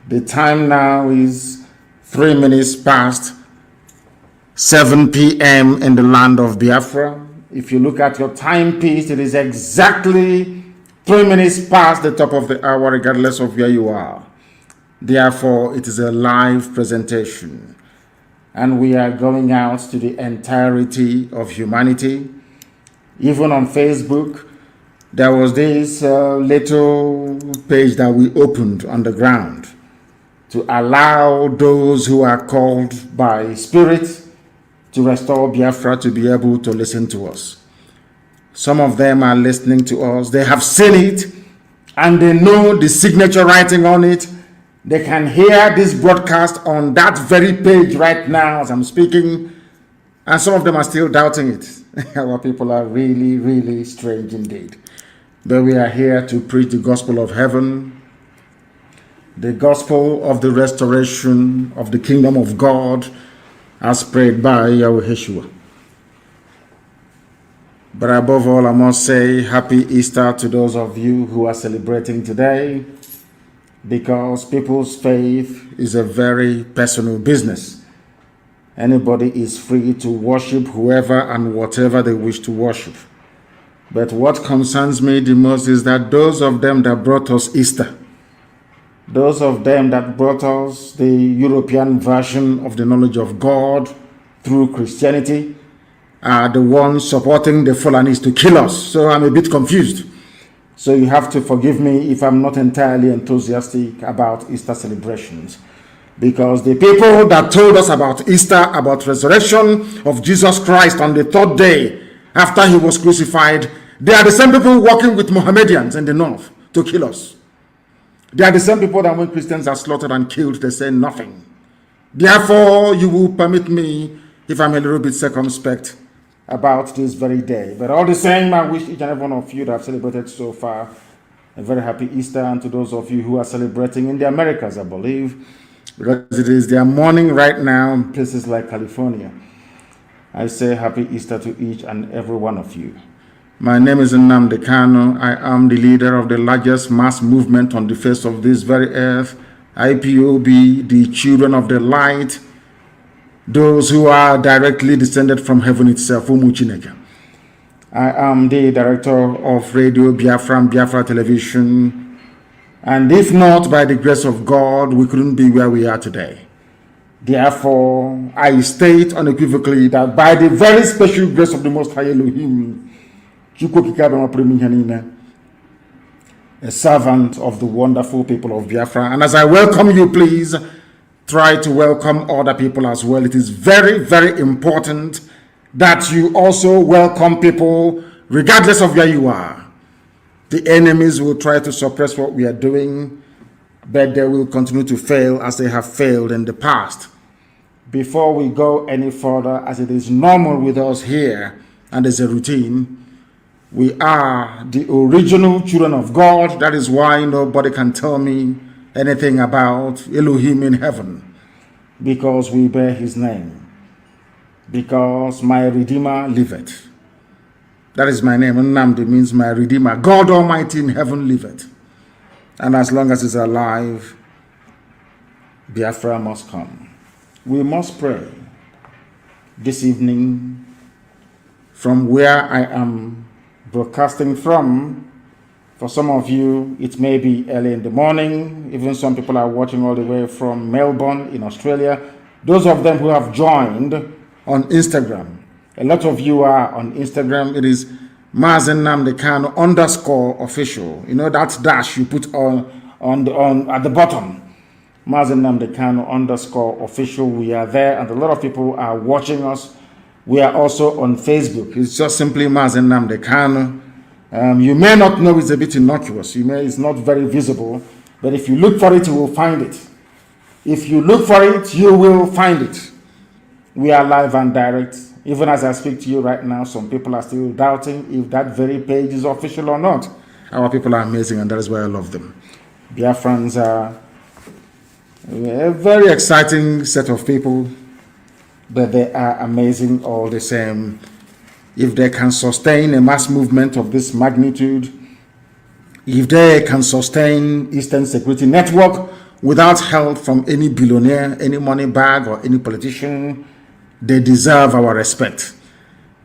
The time now is 3 minutes past 7 p.m. in the land of Biafra. If you look at your timepiece, it is exactly 3 minutes past the top of the hour, regardless of where you are. Therefore, it is a live presentation. And we are going out to the entirety of humanity. Even on Facebook, there was this little page that we opened on the ground to allow those who are called by Spirit to restore Biafra to be able to listen to us. Some of them are listening to us. They have seen it and they know the signature writing on it. They can hear this broadcast on that very page right now as I'm speaking. And some of them are still doubting it. Our people are really, really strange indeed. But we are here to preach the gospel of heaven, the gospel of the restoration of the kingdom of God, as prayed by Yahweh. But above all, I must say happy Easter to those of you who are celebrating today, because people's faith is a very personal business. Anybody is free to worship whoever and whatever they wish to worship. But what concerns me the most is that those of them that brought us Easter, those of them that brought us the European version of the knowledge of God through Christianity, are the ones supporting the Fulanis to kill us. So I'm a bit confused. So you have to forgive me if I'm not entirely enthusiastic about Easter celebrations. Because the people that told us about Easter, about resurrection of Jesus Christ on the third day after he was crucified, they are the same people working with Mohammedans in the north to kill us. They are the same people that when Christians are slaughtered and killed, they say nothing. Therefore, you will permit me, if I'm a little bit circumspect about this very day. But all the same, I wish each and every one of you that have celebrated so far a very happy Easter, and to those of you who are celebrating in the Americas, I believe, because it is their morning right now in places like California. I say happy Easter to each and every one of you. My name is Nnamdi Kanu. I am the leader of the largest mass movement on the face of this very earth, IPOB, the Children of the Light, those who are directly descended from heaven itself, Umuchineke. I am the director of Radio Biafra and Biafra Television, and if not by the grace of God, we couldn't be where we are today. Therefore, I state unequivocally that by the very special grace of the Most High Elohim, a servant of the wonderful people of Biafra. And as I welcome you, please try to welcome other people as well. It is very, very important that you also welcome people regardless of where you are. The enemies will try to suppress what we are doing, but they will continue to fail as they have failed in the past. Before we go any further, as it is normal with us here and as a routine, we are the original children of God. That is why nobody can tell me anything about Elohim in heaven, because we bear his name, because my Redeemer liveth. That is my name. Nnamdi means my Redeemer. God Almighty in heaven liveth. And as long as he's alive, Biafra must come. We must pray this evening from where I am broadcasting from. For some of you, it may be early in the morning. Even some people are watching all the way from Melbourne in Australia. Those of them who have joined on Instagram, a lot of you are on Instagram. It is mazi Nnamdi Kanu _official. You know that dash you put on at the bottom. mazi Nnamdi Kanu _official. We are there, and a lot of people are watching us. We are also on Facebook. It's just simply mazi Nnamdi Kanu. You may not know, it's a bit innocuous. It's not very visible, but if you look for it, you will find it. If you look for it, you will find it. We are live and direct. Even as I speak to you right now, some people are still doubting if that very page is official or not. Our people are amazing, and that is why I love them. Biafrans are a very exciting set of people, but they are amazing all the same. If they can sustain a mass movement of this magnitude, if they can sustain Eastern Security Network without help from any billionaire, any money bag, or any politician. They deserve our respect.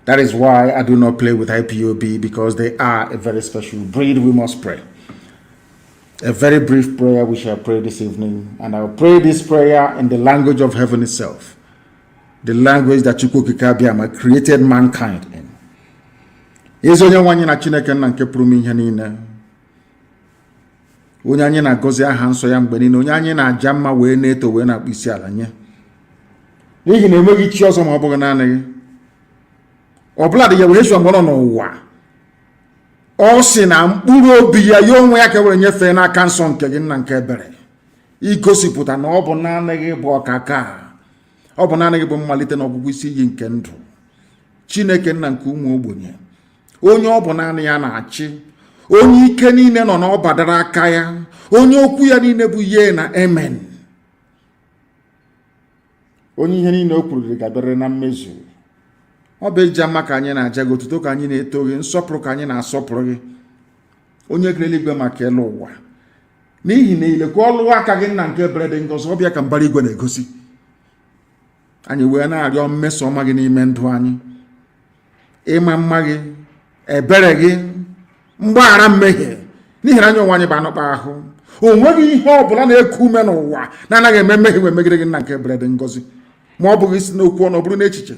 That is why I do not play with IPOB, because they are a very special breed. We must pray. A very brief prayer we shall pray this evening, and I'll pray this prayer in the language of heaven itself, the language that Chukwukikabiyama created mankind in. Onye nwanyị na Chineke nna nke pụrụ ihe niile, onye anyị na-agọzi aha nsọ ya mgbe niile, onye anyị na-aja mma wee na-eto wee na-akpụ isi ala nye, n'ihi na enweghị chi ọzọ ma ọ bụghị naanị gị. Ọbụla dị ya wee hesua mgbe ọ nọ n'ụwa, ọ sị na mkpụrụ obi ya ya onwe ya ka were nyefee n'aka nsọ nke gị nna nke ebere, igosipụta na ọ bụ naanị gị bụ ọkaka, ọ bụ naanị gị bụ mmalite na ọgwụgwụ isi iyi nke ndụ, Chineke nna nke ụmụ ogbenye, onye ọ bụ naanị ya na-achị, onye ike niile nọ n'ọbadara aka ya, onye okwu ya niile bụ ye na amen, onye ihe niile o kwuru ga-abịarịrị na mmezu. Ọ bụ eji ama ka anyị na-aja gị, otuto ka anyị na-eto gị, nsọpụrụ ka anyị na-asọpụrụ gị, onye kere eluigwe maka elu ụwa, n'ihi na ilekwa ọlụ aka gị nna nke ebere dị ngọzi, ọbịa ka mbara igwe na-egosi. Anyị wee na-arịọ mmeso ọma gị n'ime ndụ anyị, ịma mma gị, ebere gị, mgbaghara mmehie, n'ihi na anyị onwe anyị bụ anụkpa ahụ. O nweghị ihe ọ bụla na-eku ume n'ụwa na-anaghị eme mmehie wee megide gị nna nke ebere dị ngọzi, ma ọ bụghị isi n'okwu ọnụ, ọ bụrụ n'echiche,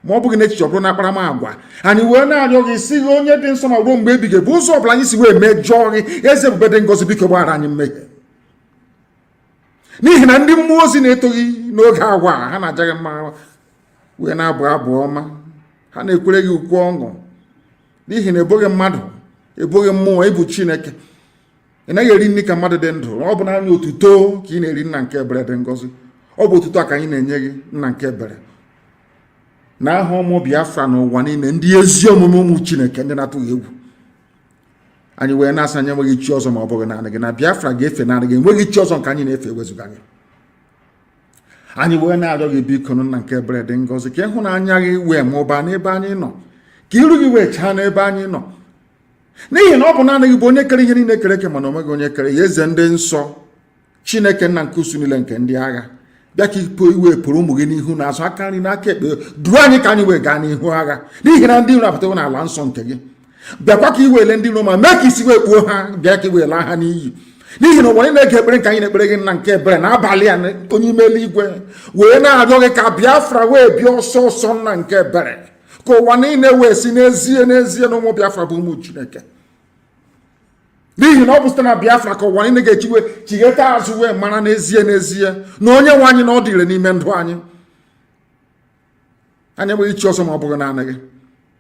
ma ọ bụghị n'echiche, ọ bụrụ na akparamagwa. Anyị wee na-arịọ gị si gị onye dị nsọ ma ruo mgbe ebighị bụ ụzọ ọbụla anyị si wee mejọọ gị, eze ebube dị ngọzi, biko gbaghara anyị mmehie, n'ihi na ndị mmụọ ozi na-eto gị n'oge agwa ha na-aja gị mma wee na-abụ abụ ọma, ha na-ekwere gị ukwu ọṅụ, n'ihi na eboghị mmadụ, eboghị mmụọ, ịbụ Chineke. Ị naghị eri nri ka mmadụ dị ndụ, ọ bụ naanị otuto ka ị na-eri nna nke ebere dị ngọzi. Ọ bụ otuto a ka anyị na-enye gị nna nke ebere, na aha ụmụ Biafra n'ụwa niile, ndị ezi omume ụmụ Chineke, ndị na-atụghị egwu. Anyị wee na-asị anyị enweghị chi ọzọ ma ọ bụghị naanị gị, na Biafra ga-efe naanị gị, enweghị chi ọzọ nke anyị na-efe ewezuga gị. Anyị wee na-arịọ gị biko nna nke ebere dị ngọzi, ka ịhụnanya gị wee mụbaa n'ebe anyị nọ, ka iru gị wee chaa n'ebe anyị nọ, n'ihi na ọ bụ naanị gị bụ onye kere ihe niile kere eke, mana onweghị onye kere ya. Eze ndị nsọ, Chineke nna nke usu niile nke ndị agha, bịa ka iwe pụrụ ụmụ gị n'ihu na azụ, aka nri n'aka ekpe, duo anyị ka anyị wee gaa n'ihu agha, n'ihi na ndị iro apụtawo n'ala nsọ nke gị. Bịakwa ka iwele ndị iro ma mee ka isi wee kpuo ha, bịa ka iwee laa ha n'iyi, n'ihi na ụwa anyị na-ege ekpere nke anyị na-ekpere gị nna nke ebere n'abalị a, onye ime eluigwe wee na-arịọ gị ka Biafra wee bịa ọsọ ọsọ nna nke ebere, ka ụwa niile wee si n'ezie n'ezie na ụmụ Biafra bụ ụmụ Chineke, n'ihi na ọ bụ site na Biafra ka ụwa niile ga-echiwe chigheta azụ wee mara n'ezie n'ezie na onye nwe anyị na ọ dịrị n'ime ndụ anyị. Anyị enweghị chi ọzọ ma ọ bụghị naanị gị.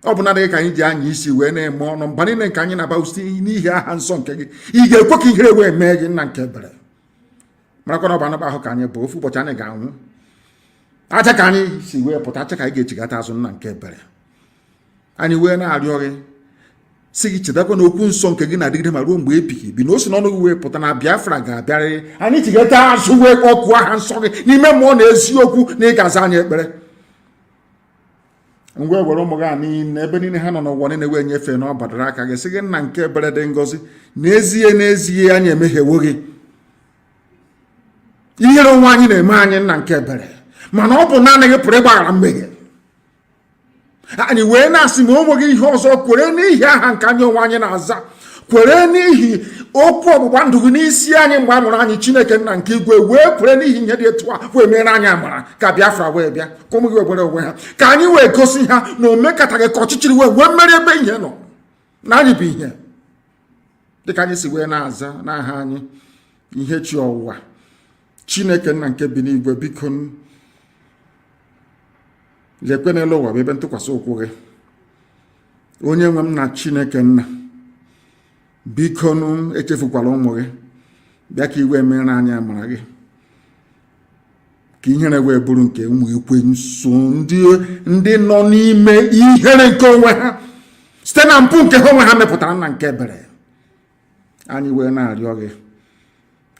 Ọ bụ naanị gị ka anyị ji anya isi wee na-eme ọnụ mba niile nke anyị na-aba site n'ihi aha nsọ nke gị. Ị ga-ekwe ka ihere wee mee gị nna nke ebere, marakwa na ọ bụ anụkpa ahụ ka anyị bụ, ofu ụbọchị anyị ga-anwụ. Acha ka anyị si wee pụta, acha ka anyị ga-echigata azụ nna nke ebere. Anyị wee na-arịọ gị si gị chetakwa na okwu nsọ nke gị na-adịgide ma ruo mgbe ebighị ebi, na o si n'ọnụ gị wee pụta na Biafra ga-abịarịrị. Anyị chigata azụ wee kpọkuo aha nsọ gị n'ime mmụọ na eziokwu, na ịgaza anyị ekpere. Ngwa were ụmụ gị niile ebe niile ha nọ n'ụwa niile wee nyefee na ọ badara aka gị, sị gị nna nke ebere dị ngọzi, n'ezie n'ezie anyị emehiewo gị, ihere onwe anyị na-eme anyị nna nke ebere, mana ọ bụ naanị gị pụrụ ịgbaghara mmehie. Anyị wee na-asị ma o nweghị ihe ọzọ, kwere n'ihi aha nke anyị onwe anyị na-aza, kwere n'ihi okwu ọgbụgba ndụ gị n'isi anyị mgbe a mụrụ anyị, Chineke nna nke igwe, wee kwere n'ihi ihe dị etu a wee mere anyị amara ka Biafra wee bịa, ka ụmụ gị wee were onwe ha, ka anyị wee gosi ha na omekataghị ka ọchịchịrị wee mmeri ebe ihe nọ, na anyị bụ ihe, dịka anyị si wee na-aza n'aha anyị ihe chi ọwụwa. Chineke nna nke bi n'igwe, biko lekwe n'elu ụwa bụ ebe ntụkwasị ụkwụ gị. Onye nwe m na Chineke nna, biko echefukwala ụmụ gị, bịa ka iwe mere anyị amara gị, ka ihere wee bụrụ nke ụmụ ekwensu ndị nọ n'ime ihere nke onwe ha site na mpụ nke ha onwe ha mepụtara nna nke ebere. Anyị wee na-arịọ gị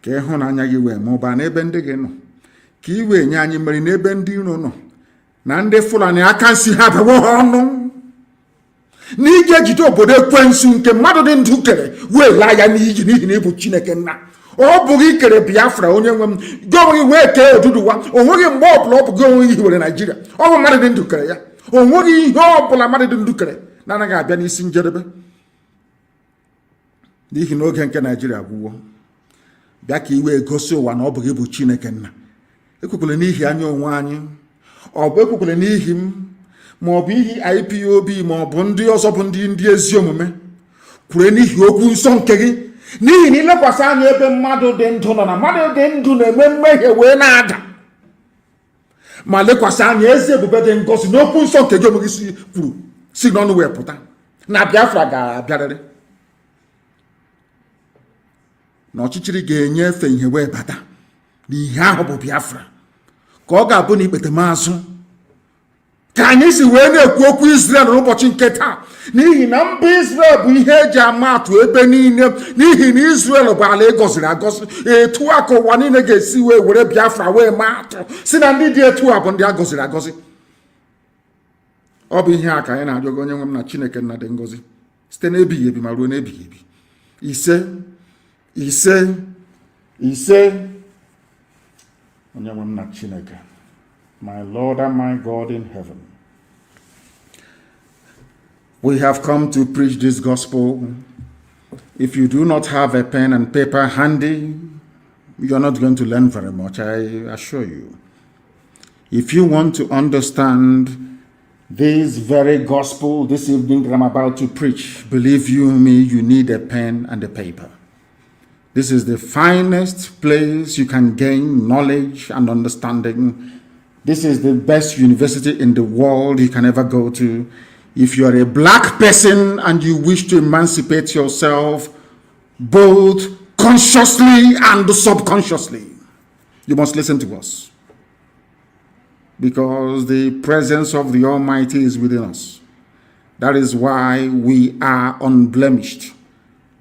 ka ịhụnanya gị wee mụbaa n'ebe ndị gị nọ, ka i wee nye anyị mmeri n'ebe ndị iro nọ, na ndị Fulani aka nsi ha bewo ha ọnụ, na ị ga-ejide obodo ekwensu nke mmadụ dị ndụ kere wee laa ya n'iyi, n'ihi na ịbụ Chineke nna. ọ bụghị ikere Biafra onye nwe m gị onweghị wee kee Oduduwa o nweghị mgbe ọbụla ọ bụ gị onweghị hiwere Naijiria ọ bụ mmadụ dị ndụ kere ya o nweghị ihe ọbụla mmadụ dị ndụ kere na anaghị abịa n'isi njedebe n'ihi na oge nke Naijiria gwụwo bịa ka iwe gosi ụwa na ọ bụ gị bụ Chineke nna ekwekwele n'ihi anya onwe anyị ọ bụ ekwekwele n'ihi m ma ọ bụ ihi IPOB ma ọ bụ ndị ọzọ bụ ndị ezi omume kwure n'ihi okwu nsọ nke gị n'ihi na ilekwasị anya ebe mmadụ dị ndụ nọ na mmadụ dị ndụ na-eme mmehie wee na-ada ma lekwasị anya ezi ebube dị ngozi n'okwu nsọ nke gị onwe gị kwuru si n'ọnụ wee pụta na Biafra ga-abịarịrị na ọchịchịrị ga-enyefe ihe wee bata n'ihe ahụ bụ Biafra ka ọ ga-abụ na ikpete maazụ ka anyị si wee na-ekwu okwu Israel n'ụbọchị nke taa n'ihi na mba Israel bụ ihe eji ama atụ ebe niile n'ihi na Israel bụ ala egọziri agọzi etu a ka ụwa niile ga-esi wee were Biafra wee maa atụ si na ndị dị etu a bụ ndị agọziri agọzi ọ bụ ihe a ka anyị na-arịọ onye nwe m na Chineke nna dị ngọzi site n'ebighị ebi ma ruo n'ebighị ebi ise onye nwe m na Chineke, my Lord and my God in heaven, we have come to preach this gospel. If you do not have a pen and paper handy, you're not going to learn very much, I assure you. If you want to understand this very gospel this evening that I'm about to preach, believe you me, you need a pen and a paper. This is the finest place you can gain knowledge and understanding. This is the best university in the world you can ever go to. If you are a black person and you wish to emancipate yourself, both consciously and subconsciously, you must listen to us. Because the presence of the Almighty is within us. That is why we are unblemished.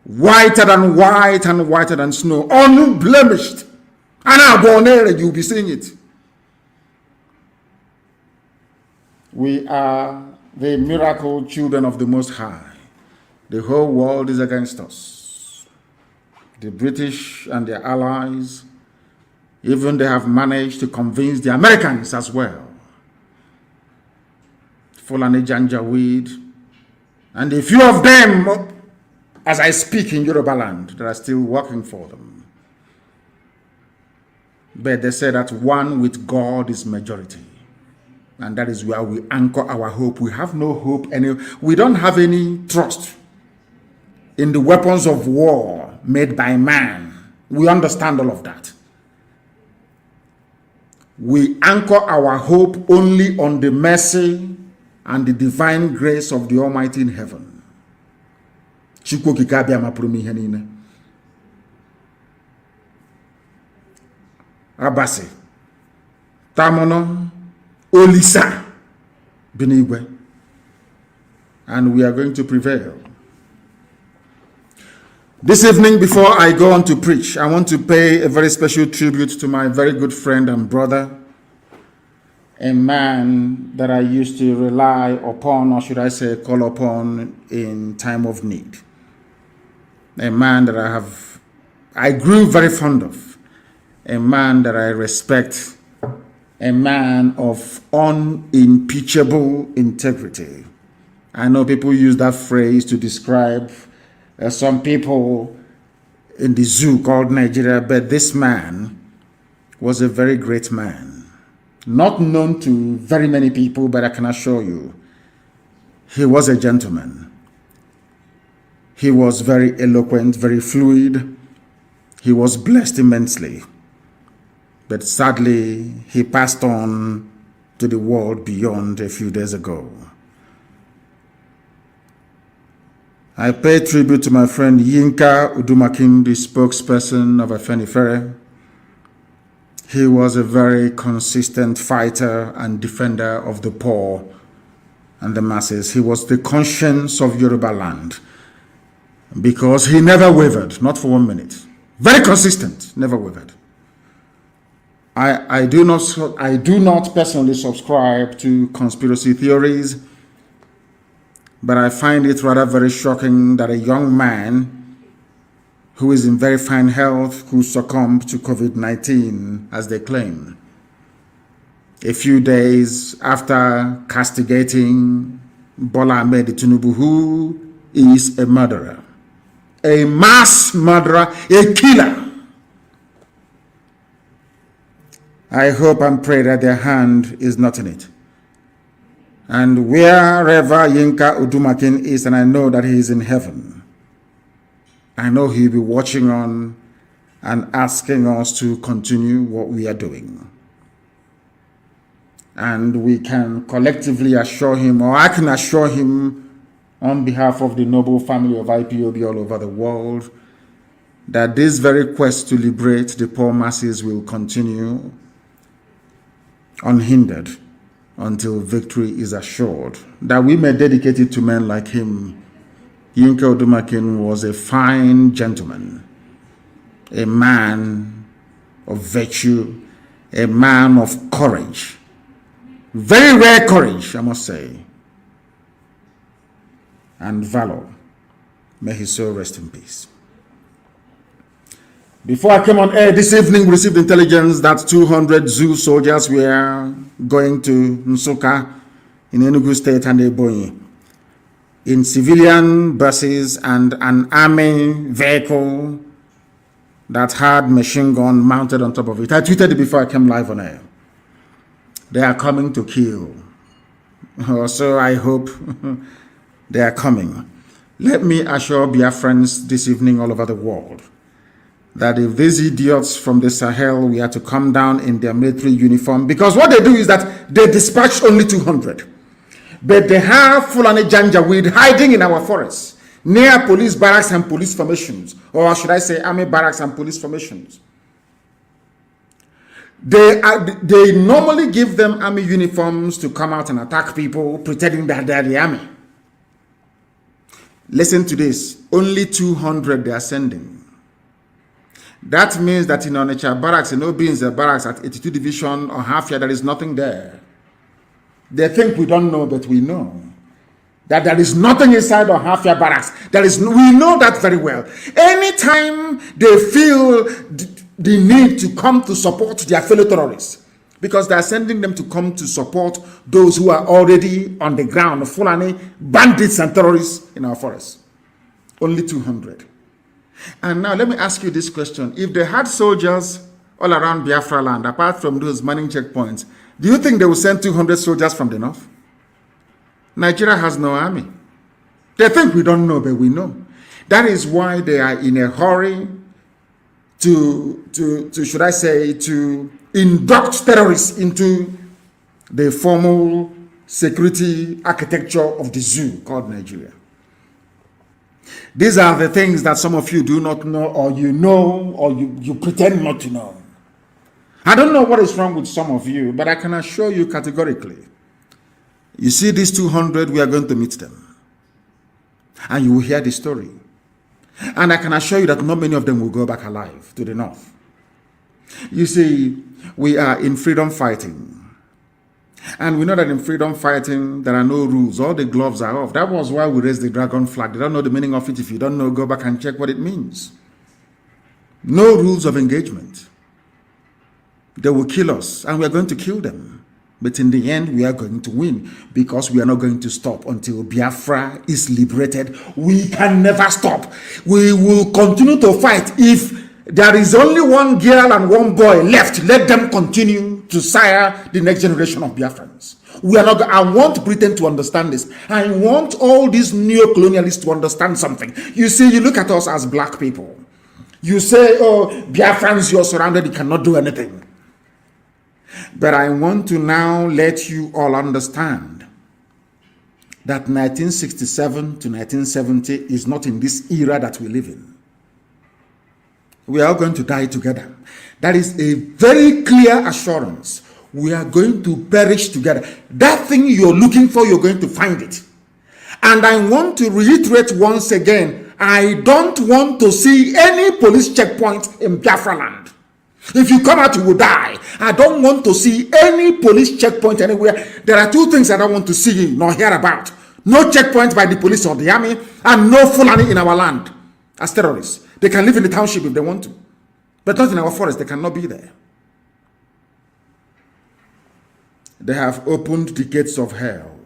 Whiter than white and whiter than snow. Unblemished. And you'll be seeing it. We are the miracle children of the Most High. The whole world is against us. The British and their allies, even they have managed to convince the Americans as well. Fulani Janjaweed, and a few of them, as I speak in Yoruba land, that are still working for them. But they say that one with God is majority. And that is where we anchor our hope. We have no hope, we don't have any trust in the weapons of war made by man. We understand all of that. We anchor our hope only on the mercy and the divine grace of the Almighty in heaven. Abasi, Tamono, Olisa, Benigwe, and we are going to prevail. This evening, before I go on to preach, I want to pay a very special tribute to my very good friend and brother, a man that I used to rely upon, or should I say call upon, in time of need. A man that I grew very fond of, a man that I respect, a man of unimpeachable integrity. I know people use that phrase to describe some people in the zoo called Nigeria, but this man was a very great man. Not known to very many people, but I can assure you, he was a gentleman. He was very eloquent, very fluid. He was blessed immensely. But sadly, he passed on to the world beyond a few days ago. I pay tribute to my friend Yinka Udumakin, the spokesperson of Afenifere. He was a very consistent fighter and defender of the poor and the masses. He was the conscience of Yoruba land because he never wavered, not for 1 minute. Very consistent, never wavered. I do not personally subscribe to conspiracy theories, but I find it rather very shocking that a young man who is in very fine health, who succumbed to COVID-19, as they claim, a few days after castigating Bola Ahmed Tinubu, who is a murderer, a mass murderer, a killer. I hope and pray that their hand is not in it. And wherever Yinka Odumakin is, and I know that he is in heaven, I know he'll be watching on and asking us to continue what we are doing. And we can collectively assure him, or I can assure him on behalf of the noble family of IPOB all over the world, that this very quest to liberate the poor masses will continue unhindered until victory is assured. That we may dedicate it to men like him. Yinka Odumakin was a fine gentleman, a man of virtue, a man of courage. Very rare courage, I must say, and valor. May his soul rest in peace. Before I came on air this evening, we received intelligence that 200 zoo soldiers were going to Nsukka in Enugu State and Ebonyi in civilian buses and an army vehicle that had machine gun mounted on top of it. I tweeted it before I came live on air. They are coming to kill. So I hope they are coming. Let me assure Biafrans this evening all over the world that if these idiots from the Sahel were to come down in their military uniform, because what they do is that they dispatch only 200, but they have Fulani Janjaweed hiding in our forests, near police barracks and police formations, or should I say army barracks and police formations. They normally give them army uniforms to come out and attack people, pretending that they are the army. Listen to this, only 200 they are sending. That means that in Onitsha barracks, in Obinze barracks at 82 Division or Hafia, there is nothing there. They think we don't know, but we know that there is nothing inside of Hafia barracks. We know that very well. Anytime they feel the need to come to support their fellow terrorists, because they are sending them to come to support those who are already on the ground, Fulani bandits and terrorists in our forests. Only 200. And now let me ask you this question. If they had soldiers all around Biafra land, apart from those manning checkpoints, do you think they will send 200 soldiers from the north? Nigeria has no army. They think we don't know, but we know. That is why they are in a hurry to should I say, to induct terrorists into the formal security architecture of the zoo called Nigeria. These are the things that some of you do not know, or you know, or you pretend not to know. I don't know what is wrong with some of you, but I can assure you categorically, you see these 200, we are going to meet them. And you will hear the story. And I can assure you that not many of them will go back alive to the north. You see, we are in freedom fighting. And we know that in freedom fighting, there are no rules. All the gloves are off. That was why we raised the dragon flag. They don't know the meaning of it. If you don't know, go back and check what it means. No rules of engagement. They will kill us, and we are going to kill them. But in the end, we are going to win, because we are not going to stop until Biafra is liberated. We can never stop. We will continue to fight. If there is only one girl and one boy left, let them continue to sire the next generation of Biafrans. We are not. I want Britain to understand this. I want all these neo-colonialists to understand something. You see, you look at us as black people. You say, oh, Biafrans, you're surrounded, you cannot do anything. But I want to now let you all understand that 1967 to 1970 is not in this era that we live in. We are all going to die together. That is a very clear assurance. We are going to perish together. That thing you're looking for, you're going to find it. And I want to reiterate once again, I don't want to see any police checkpoint in Biafra land. If you come out, you will die. I don't want to see any police checkpoint anywhere. There are two things I don't want to see nor hear about. No checkpoint by the police or the army, and no Fulani in our land. as terrorists. They can live in the township if they want to, but not in our forest. They cannot be there. They have opened the gates of hell.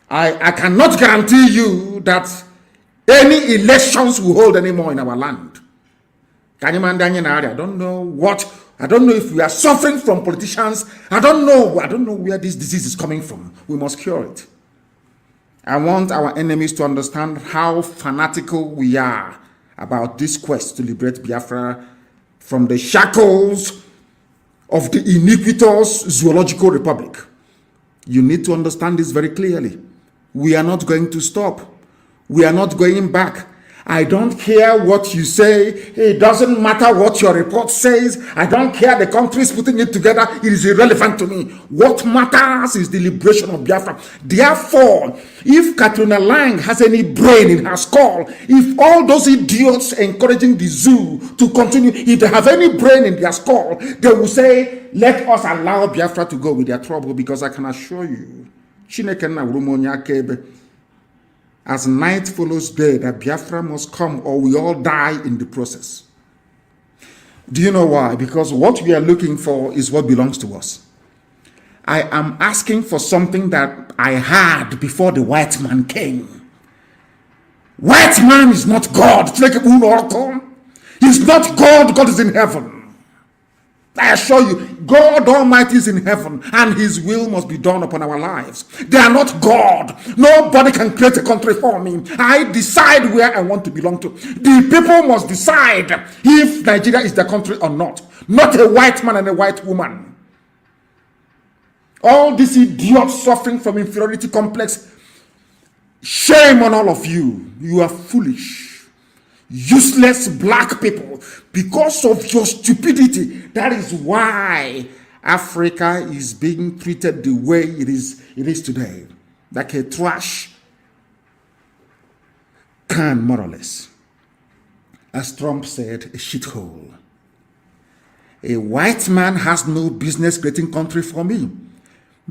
I cannot guarantee you that any elections will hold anymore in our land. I don't know if we are suffering from politicians. I don't know where this disease is coming from. We must cure it. I want our enemies to understand how fanatical we are about this quest to liberate Biafra from the shackles of the iniquitous zoological republic. You need to understand this very clearly. We are not going to stop. We are not going back. I don't care what you say. It doesn't matter what your report says. I don't care the countries putting it together. It is irrelevant to me. What matters is the liberation of Biafra. Therefore, if Katrina Lang has any brain in her skull, if all those idiots encouraging the zoo to continue, if they have any brain in their skull, they will say, let us allow Biafra to go with their trouble, because I can assure you, as night follows day, that Biafra must come or we all die in the process. Do you know why? Because what we are looking for is what belongs to us. I am asking for something that I had before the white man came. White man is not God. He's not God. God is in heaven. I assure you, God Almighty is in heaven, and His will must be done upon our lives. They are not God. Nobody can create a country for me. I decide where I want to belong to. The people must decide if Nigeria is their country or not. Not a white man and a white woman. All these idiots suffering from inferiority complex, shame on all of you. You are foolish. Useless black people, because of your stupidity. That is why Africa is being treated the way it is today, like a trash can, more or less. As Trump said, a shithole. A white man has no business creating country for me,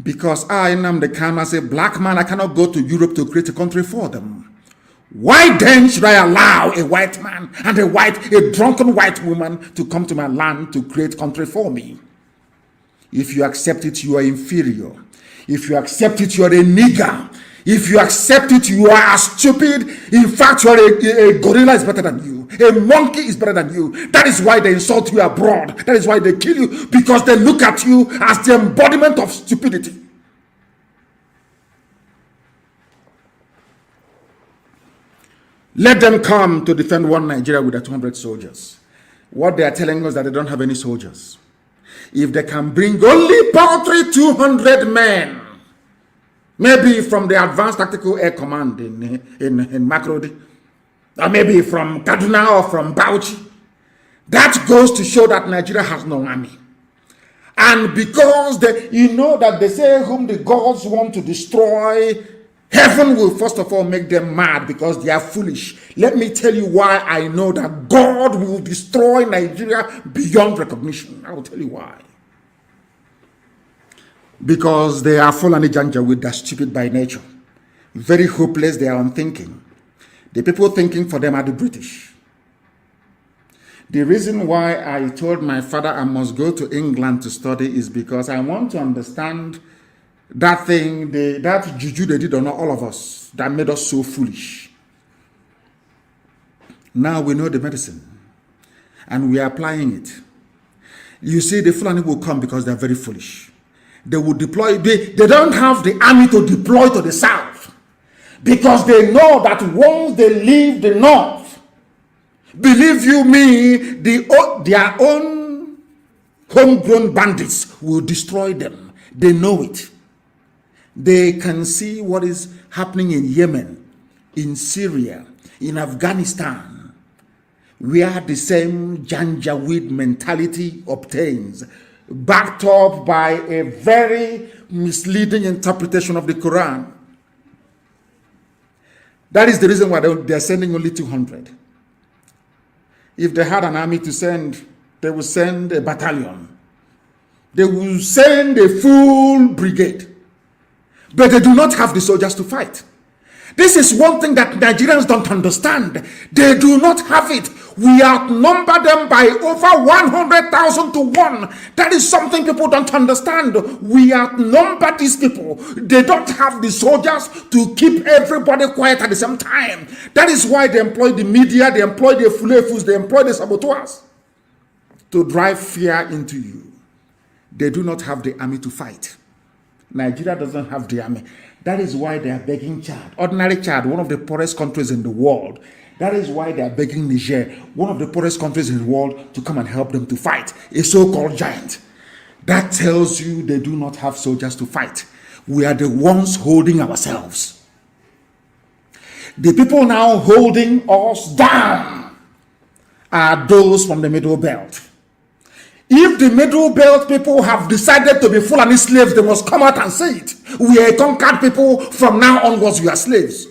because I, Nnamdi Kanu, as a black man, I cannot go to Europe to create a country for them. Why then should I allow a white man and a drunken white woman to come to my land to create country for me? If you accept it, you are inferior. If you accept it, you are a nigger. If you accept it, you are stupid. In fact, you are a gorilla is better than you. A monkey is better than you. That is why they insult you abroad. That is why they kill you, because they look at you as the embodiment of stupidity. Let them come to defend one Nigeria with their 200 soldiers. What they are telling us is that they don't have any soldiers. If they can bring only paltry 200 men, maybe from the Advanced Tactical Air Command in Makrodi, or maybe from Kaduna or from Bauchi, that goes to show that Nigeria has no army. And because you know that they say whom the gods want to destroy, heaven will first of all make them mad because they are foolish. Let me tell you why I know that God will destroy Nigeria beyond recognition. I will tell you why. Because they are Fulani Janjaweed, they're stupid by nature. Very hopeless, they are unthinking. The people thinking for them are the British. The reason why I told my father I must go to England to study is because I want to understand that thing, that juju they did on all of us, that made us so foolish. Now we know the medicine, and we are applying it. You see, the Fulani will come because they are very foolish. They will deploy, they don't have the army to deploy to the south, because they know that once they leave the north, believe you me, their own homegrown bandits will destroy them. They know it. They can see what is happening in Yemen, in Syria, in Afghanistan, where the same Janjaweed mentality obtains, backed up by a very misleading interpretation of the Quran. That is the reason why they are sending only 200. If they had an army to send, they will send a battalion. They will send a full brigade. But they do not have the soldiers to fight. This is one thing that Nigerians don't understand. They do not have it. We outnumber them by over 100,000 to 1. That is something people don't understand. We outnumber these people. They don't have the soldiers to keep everybody quiet at the same time. That is why they employ the media, they employ the fulefus, they employ the saboteurs to drive fear into you. They do not have the army to fight. Nigeria doesn't have the army. That is why they are begging Chad, ordinary Chad, one of the poorest countries in the world. That is why they are begging Niger, one of the poorest countries in the world, to come and help them to fight a so-called giant. That tells you they do not have soldiers to fight. We are the ones holding ourselves. The people now holding us down are those from the Middle Belt. If the Middle Belt people have decided to be Fulani slaves, they must come out and say it. We are conquered people. From now onwards, we are slaves.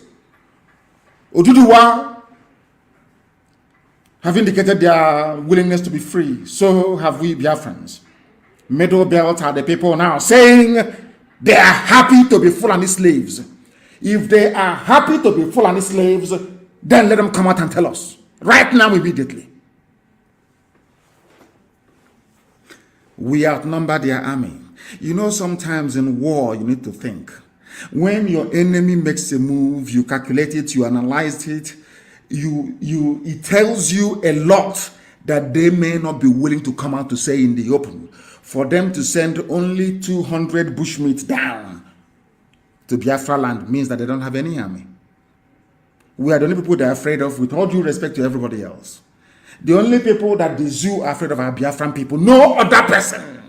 Oduduwa have indicated their willingness to be free. So have we Biafrans. Middle Belt are the people now saying they are happy to be Fulani slaves. If they are happy to be Fulani slaves, then let them come out and tell us. Right now, immediately. We outnumber their army. You know, sometimes in war, you need to think. When your enemy makes a move, you calculate it, you analyze it, it tells you a lot that they may not be willing to come out to say in the open. For them to send only 200 bushmeat down to Biafra land means that they don't have any army. We are the only people they are afraid of, with all due respect to everybody else. The only people that the zoo are afraid of are Biafran people. No other person.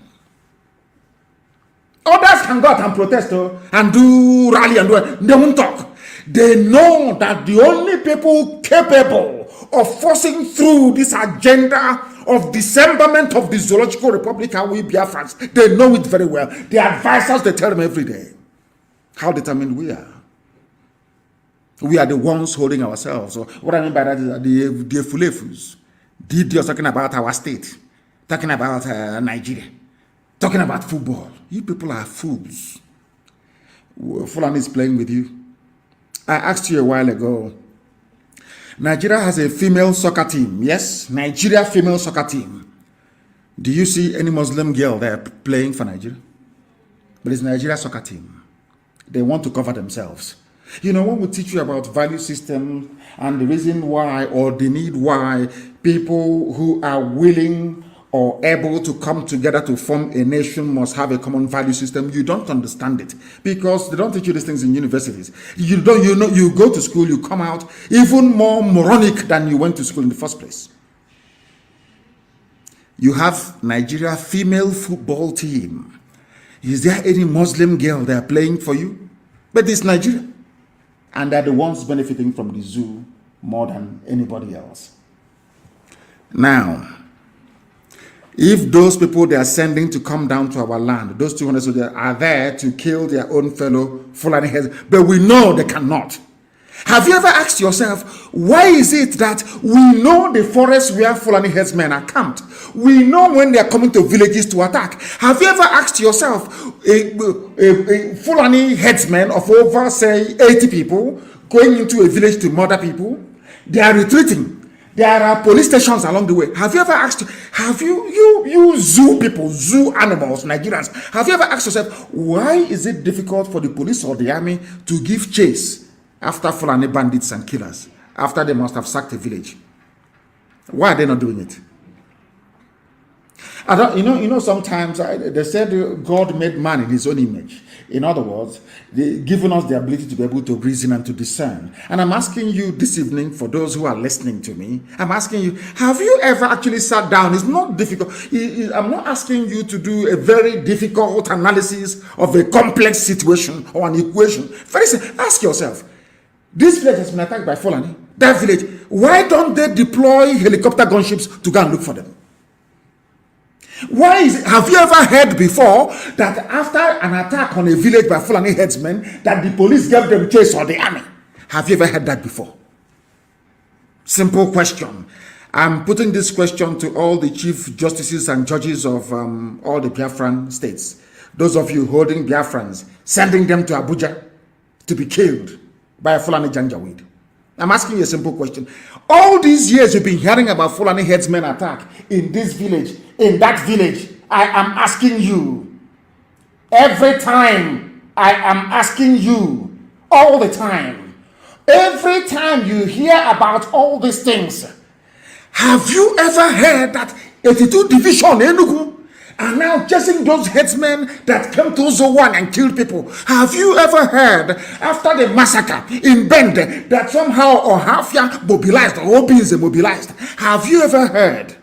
Others can go out and protest and do rally and do it. They won't talk. They know that the only people capable of forcing through this agenda of dismemberment of the zoological republic are we Biafrans. They know it very well. The advisors, they tell them every day how determined we are. We are the ones holding ourselves. So what I mean by that is that the fulefus, the idiots talking about our state, talking about Nigeria, talking about football. You people are fools. Fulani is playing with you. I asked you a while ago, Nigeria has a female soccer team. Yes, Nigeria female soccer team. Do you see any Muslim girl there playing for Nigeria? But it's Nigeria soccer team. They want to cover themselves. You know, when we teach you about value system and the reason why or the need why people who are willing or able to come together to form a nation must have a common value system, you don't understand it because they don't teach you these things in universities. You go to school, you come out even more moronic than you went to school in the first place. You have Nigeria female football team. Is there any Muslim girl they are playing for you? But it's Nigeria. And they're the ones benefiting from the zoo more than anybody else. Now, if those people they are sending to come down to our land, those 200 soldiers are there to kill their own fellow Fulani heads, but we know they cannot. Have you ever asked yourself, why is it that we know the forest where Fulani headsmen are camped? We know when they are coming to villages to attack. Have you ever asked yourself, a Fulani headsman of over, say, 80 people going into a village to murder people? They are retreating. There are police stations along the way. Have you ever asked, you zoo people, zoo animals, Nigerians, have you ever asked yourself, why is it difficult for the police or the army to give chase after Fulani bandits and killers, after they must have sacked a village? Why are they not doing it? Sometimes they said God made man in his own image. In other words, giving us the ability to be able to reason and to discern. And I'm asking you this evening, for those who are listening to me, I'm asking you, have you ever actually sat down? It's not difficult. I'm not asking you to do a very difficult analysis of a complex situation or an equation. Very simple. Ask yourself, this village has been attacked by Fulani. That village, why don't they deploy helicopter gunships to go and look for them? Have you ever heard before that after an attack on a village by Fulani headsmen, that the police gave them chase or the army? Have you ever heard that before? Simple question. I'm putting this question to all the chief justices and judges of all the Biafran states. Those of you holding Biafrans, sending them to Abuja to be killed by a Fulani Janjaweed? I'm asking you a simple question. All these years you've been hearing about Fulani headsmen attack in this village, in that village. I am asking you. Every time I am asking you, all the time. Every time you hear about all these things, have you ever heard that 82 Division Enugu are now chasing those headsmen that came to Zowan and killed people? Have you ever heard, after the massacre in Bende, that somehow Ohafia mobilized, or Obinze mobilized? Have you ever heard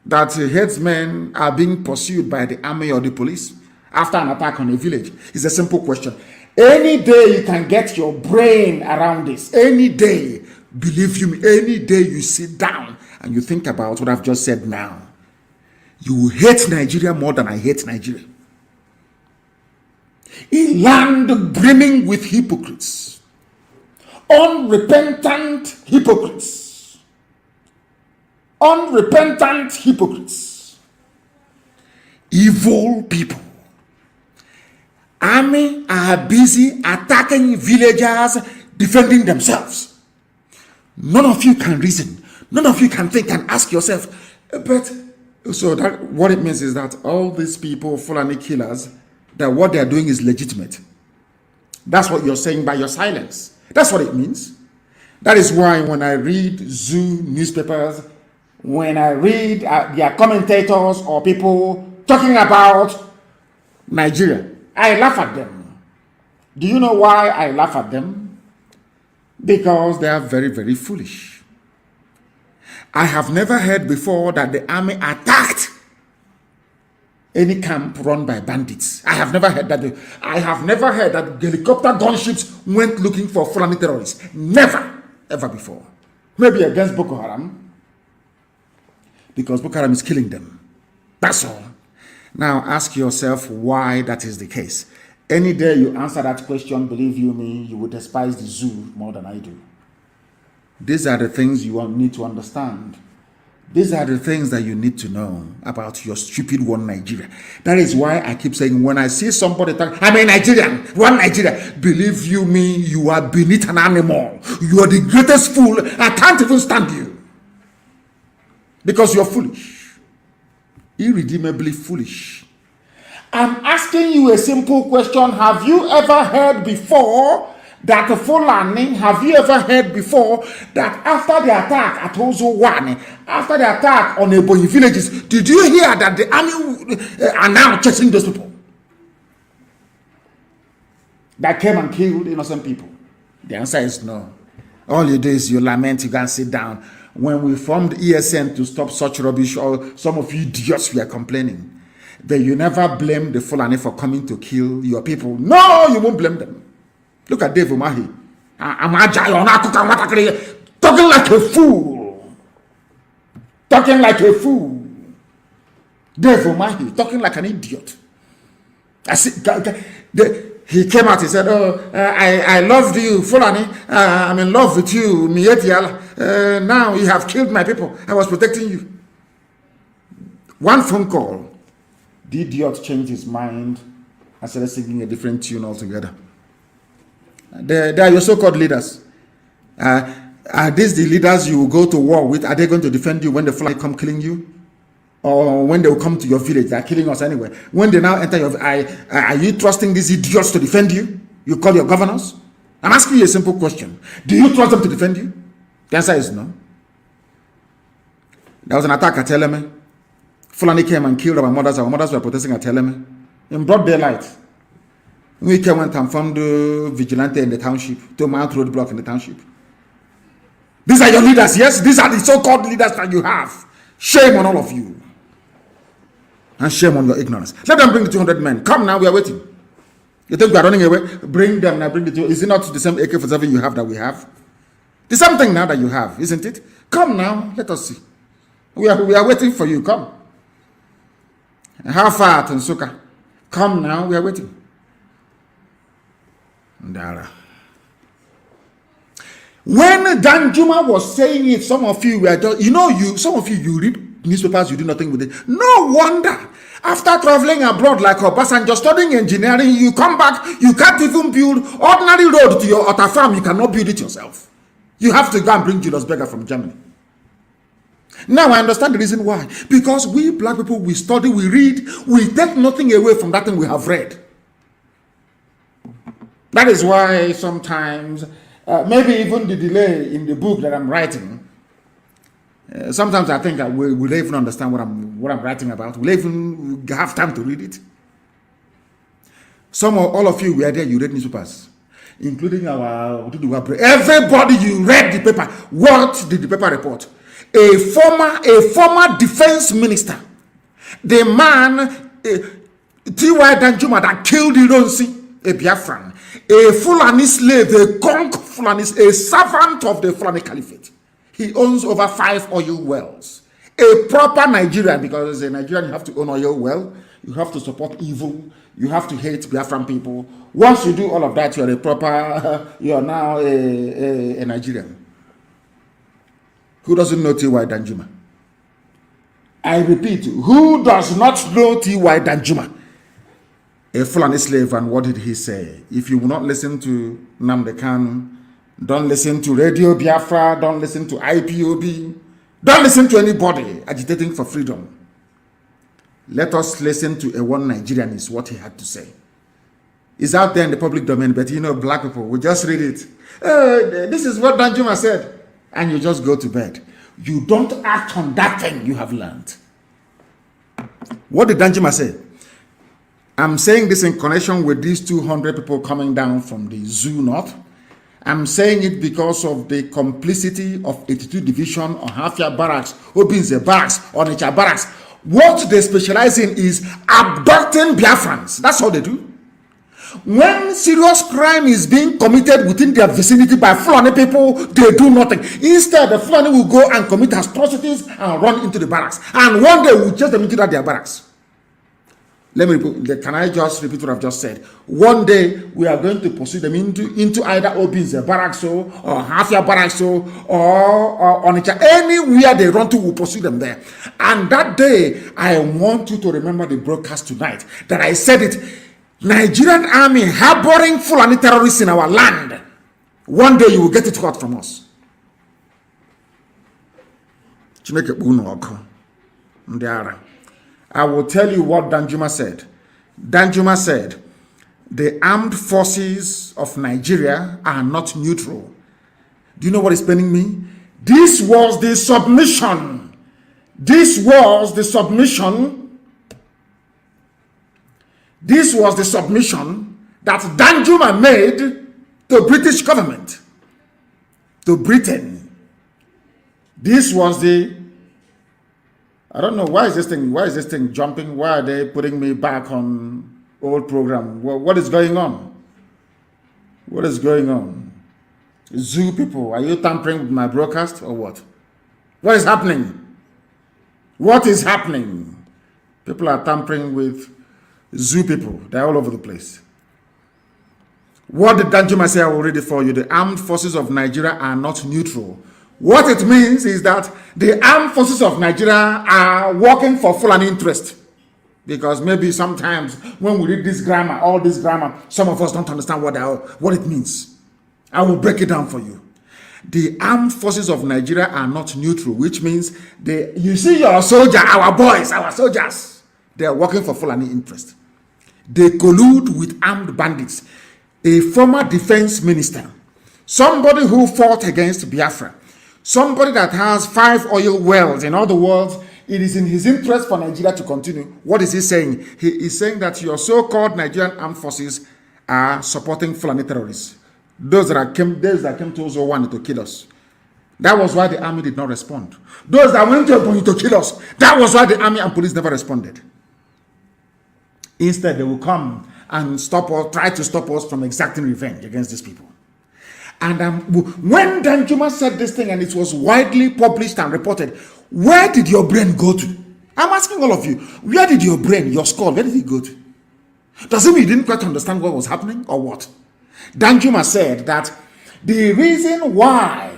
that headsmen are being pursued by the army or the police after an attack on a village? It's a simple question. Any day you can get your brain around this, any day, believe you me, any day you sit down and you think about what I've just said now, you will hate Nigeria more than I hate Nigeria. A land brimming with hypocrites, unrepentant hypocrites, evil people. Army are busy attacking villagers, defending themselves. None of you can reason. None of you can think and ask yourself, but so that what it means is that all these people, Fulani killers, that what they are doing is legitimate. That's what you're saying by your silence. That's what it means. That is why when I read Zoo newspapers, when I read their commentators or people talking about Nigeria, I laugh at them. Do you know why I laugh at them? Because they are very, very foolish. I have never heard before that the army attacked any camp run by bandits. I have never heard that. I have never heard that helicopter gunships went looking for Fulani terrorists. Never, ever before. Maybe against Boko Haram, because Boko Haram is killing them. That's all. Now ask yourself why that is the case. Any day you answer that question, believe you me, you will despise the zoo more than I do. These are the things you need to understand. These are the things that you need to know about your stupid one Nigeria. That is why I keep saying, when I see somebody talk, I'm a Nigerian, one Nigeria, believe you me, you are beneath an animal. You are the greatest fool. I can't even stand you. Because you're foolish. Irredeemably foolish. I'm asking you a simple question. Have you ever heard before that Fulani, have you ever heard before that after the attack at Ozowane, after the attack on Ebonyi villages, did you hear that the army are now chasing those people that came and killed innocent people? The answer is no. All you do is you lament, you go and sit down. When we formed ESN to stop such rubbish, or some of you idiots were complaining, that you never blame the Fulani for coming to kill your people. No, you won't blame them. Look at Dave Umahi. Talking like a fool. Talking like a fool. Dave Umahi, talking like an idiot. He came out, he said, oh, I loved you, Fulani. I'm in love with you, now you have killed my people. I was protecting you. One phone call, the idiot changed his mind and started singing a different tune altogether. They are your so-called leaders. Are these the leaders you will go to war with? Are they going to defend you when the Fulani come killing you? Or when they will come to your village? They are killing us anyway. When they now enter your are you trusting these idiots to defend you? You call your governors? I'm asking you a simple question. Do you trust them to defend you? The answer is no. There was an attack at Eleme. Fulani came and killed our mothers. Our mothers were protesting at Eleme in broad daylight. We came and found vigilante in the township, to Mount Roadblock in the township. These are your leaders, yes? These are the so-called leaders that you have. Shame on all of you. And shame on your ignorance. Let them bring the 200 men. Come now, we are waiting. You think we are running away? Bring them now, bring the 200. Is it not the same AK-47 you have that we have? The same thing now that you have, isn't it? Come now, let us see. We are waiting for you. Come. How far, Tansuka? Come now, we are waiting. Ndara. When Danjuma was saying it, some of you were just, some of you read newspapers, you do nothing with it. No wonder. After traveling abroad like Obasanjo, studying engineering, you come back, you can't even build ordinary road to your Otta farm. You cannot build it yourself. You have to go and bring Julius Berger from Germany. Now I understand the reason why. Because we black people, we study, we read, we take nothing away from that thing we have read. That is why sometimes, maybe even the delay in the book that I'm writing, sometimes I think we'll even understand what I'm writing about. We'll even have time to read it. All of you were there, you read newspapers, including our everybody. You read the paper. What did the paper report? A former defense minister, the man T.Y. Danjuma that killed Ironsi, a Biafran, a Fulani slave, a conk Fulani, a servant of the Fulani Caliphate. He owns over 5 oil wells. A proper Nigerian, because as a Nigerian, you have to own oil well, you have to support evil, you have to hate Biafran people. Once you do all of that, you are now a Nigerian. Who doesn't know T.Y. Danjuma? I repeat, who does not know T.Y. Danjuma? A Fulani slave, and what did he say? If you will not listen to Nnamdi Kanu, don't listen to Radio Biafra, don't listen to IPOB, don't listen to anybody agitating for freedom. Let us listen to a one Nigerian is what he had to say. It's out there in the public domain, but black people, we just read it. This is what Danjuma said. And you just go to bed. You don't act on that thing you have learned. What did Danjuma say? I'm saying this in connection with these 200 people coming down from the zoo north. I'm saying it because of the complicity of 82 Division or Hafia Barracks, Obinze Barracks, Onitsha Barracks. What they specialize in is abducting Biafrans. That's all they do. When serious crime is being committed within their vicinity by Fulani people, they do nothing. Instead, the Fulani will go and commit atrocities and run into the barracks. And one day we'll chase them into their barracks. Can I just repeat what I've just said? One day we are going to pursue them into either Obinze Barracks or Hafia Barracks or Onitsha. Anywhere they run to, we'll pursue them there. And that day, I want you to remember the broadcast tonight that I said it. Nigerian army harboring Fulani terrorists in our land. One day you will get it hot from us. I will tell you what Danjuma said. Danjuma said, the armed forces of Nigeria are not neutral. Do you know what is paining me? This was the submission. This was the submission that Danjuma made to British government, to Britain. This was I don't know, why is this thing jumping? Why are they putting me back on old program? What is going on? What is going on? Zoo people, are you tampering with my broadcast or what? What is happening? What is happening? People are tampering with zoo people. They're all over the place. What did Danjuma say? I will read it for you. The armed forces of Nigeria are not neutral. What it means is that the armed forces of Nigeria are working for Fulani interest. Because maybe sometimes when we read this grammar, all this grammar, some of us don't understand what it means. I will break it down for you. The armed forces of Nigeria are not neutral, which means you see your soldier, our boys, our soldiers, they are working for Fulani interest. They collude with armed bandits. A former defense minister, somebody who fought against Biafra, somebody that has 5 oil wells. In other words, it is in his interest for Nigeria to continue. What is he saying? He is saying that your so-called Nigerian armed forces are supporting Fulani terrorists. Those that came to Ozo to kill us. That was why the army did not respond. Those that went to kill us, that was why the army and police never responded. Instead, they will come and try to stop us from exacting revenge against these people. And when Danjuma said this thing and it was widely published and reported, where did your brain go to? I'm asking all of you, where did your brain, your skull, where did it go to? Does it mean you didn't quite understand what was happening or what? Danjuma said that the reason why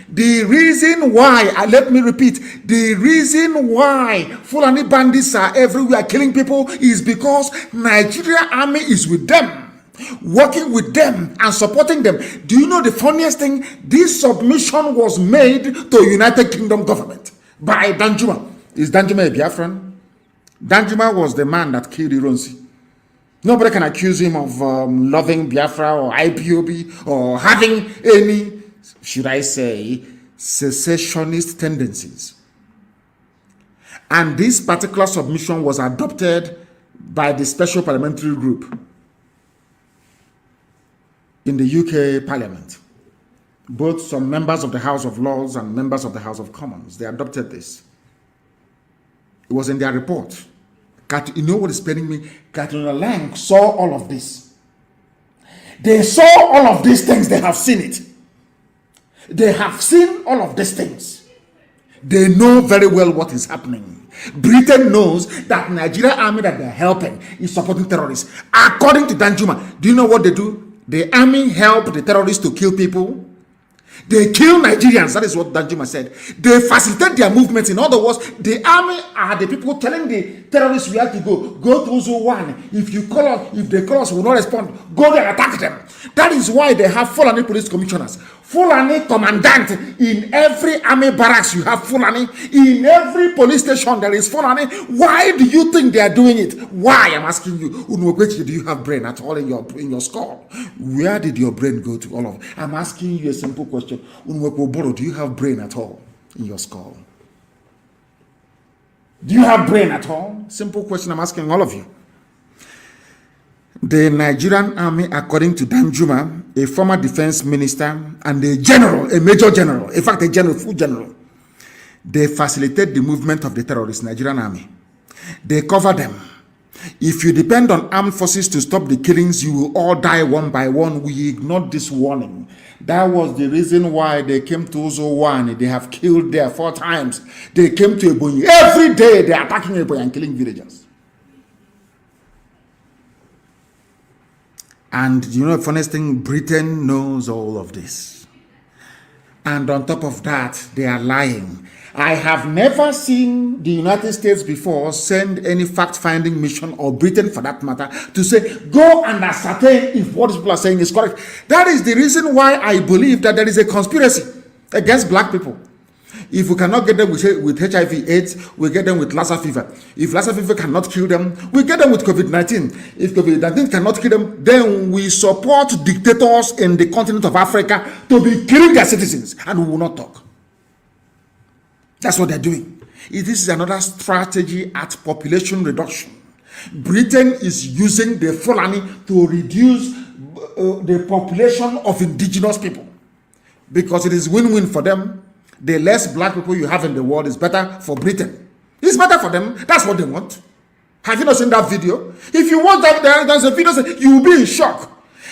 The reason why, let me repeat, the reason why Fulani bandits are everywhere killing people is because Nigeria army is with them, working with them and supporting them. Do you know the funniest thing? This submission was made to United Kingdom government by Danjuma. Is Danjuma a Biafran? Danjuma was the man that killed Ironsi. Nobody can accuse him of loving Biafra or IPOB or having any, should I say, secessionist tendencies. And this particular submission was adopted by the Special Parliamentary Group in the UK Parliament. Both some members of the House of Lords and members of the House of Commons, they adopted this. It was in their report. You know what is paining me? Katrina Lang saw all of this. They saw all of these things. They have seen it. They have seen all of these things. They know very well what is happening. Britain knows that Nigeria army that they're helping is supporting terrorists. According to Danjuma, do you know what they do? The army help the terrorists to kill people. They kill Nigerians. That is what Danjuma said. They facilitate their movements. In other words, the army are the people telling the terrorists where to go. Go to Zone 1. If you call us, if they call us, we will not respond. Go there and attack them. That is why they have Fulani police commissioners. Fulani commandant. In every army barracks, you have Fulani. In every police station, there is Fulani. Why do you think they are doing it? Why? I'm asking you. Do you have brain at all in your skull? Where did your brain go to all of it? I'm asking you a simple question. Do you have brain at all in your skull? Do you have brain at all? Simple question I'm asking all of you. The Nigerian army, according to Danjuma, a former defense minister and a general, a major general, in fact a general, full general, they facilitate the movement of the terrorist Nigerian army. They cover them. If you depend on armed forces to stop the killings, you will all die one by one. We ignored this warning. That was the reason why they came to Ozo 1. They have killed there 4 times. They came to Ebonyi. Every day they are attacking Ebonyi and killing villagers. And you know the funniest thing, Britain knows all of this. And on top of that, they are lying. I have never seen the United States before send any fact-finding mission, or Britain for that matter, to say, go and ascertain if what people are saying is correct. That is the reason why I believe that there is a conspiracy against black people. If we cannot get them with HIV/AIDS, we get them with Lassa fever. If Lassa fever cannot kill them, we get them with COVID-19. If COVID-19 cannot kill them, then we support dictators in the continent of Africa to be killing their citizens, and we will not talk. That's what they're doing. This is another strategy at population reduction. Britain is using the Fulani to reduce the population of indigenous people because it is win-win for them. The less black people you have in the world is better for Britain. It's better for them. That's what they want. Have you not seen that video? If you watch that, there's a video, you will be in shock.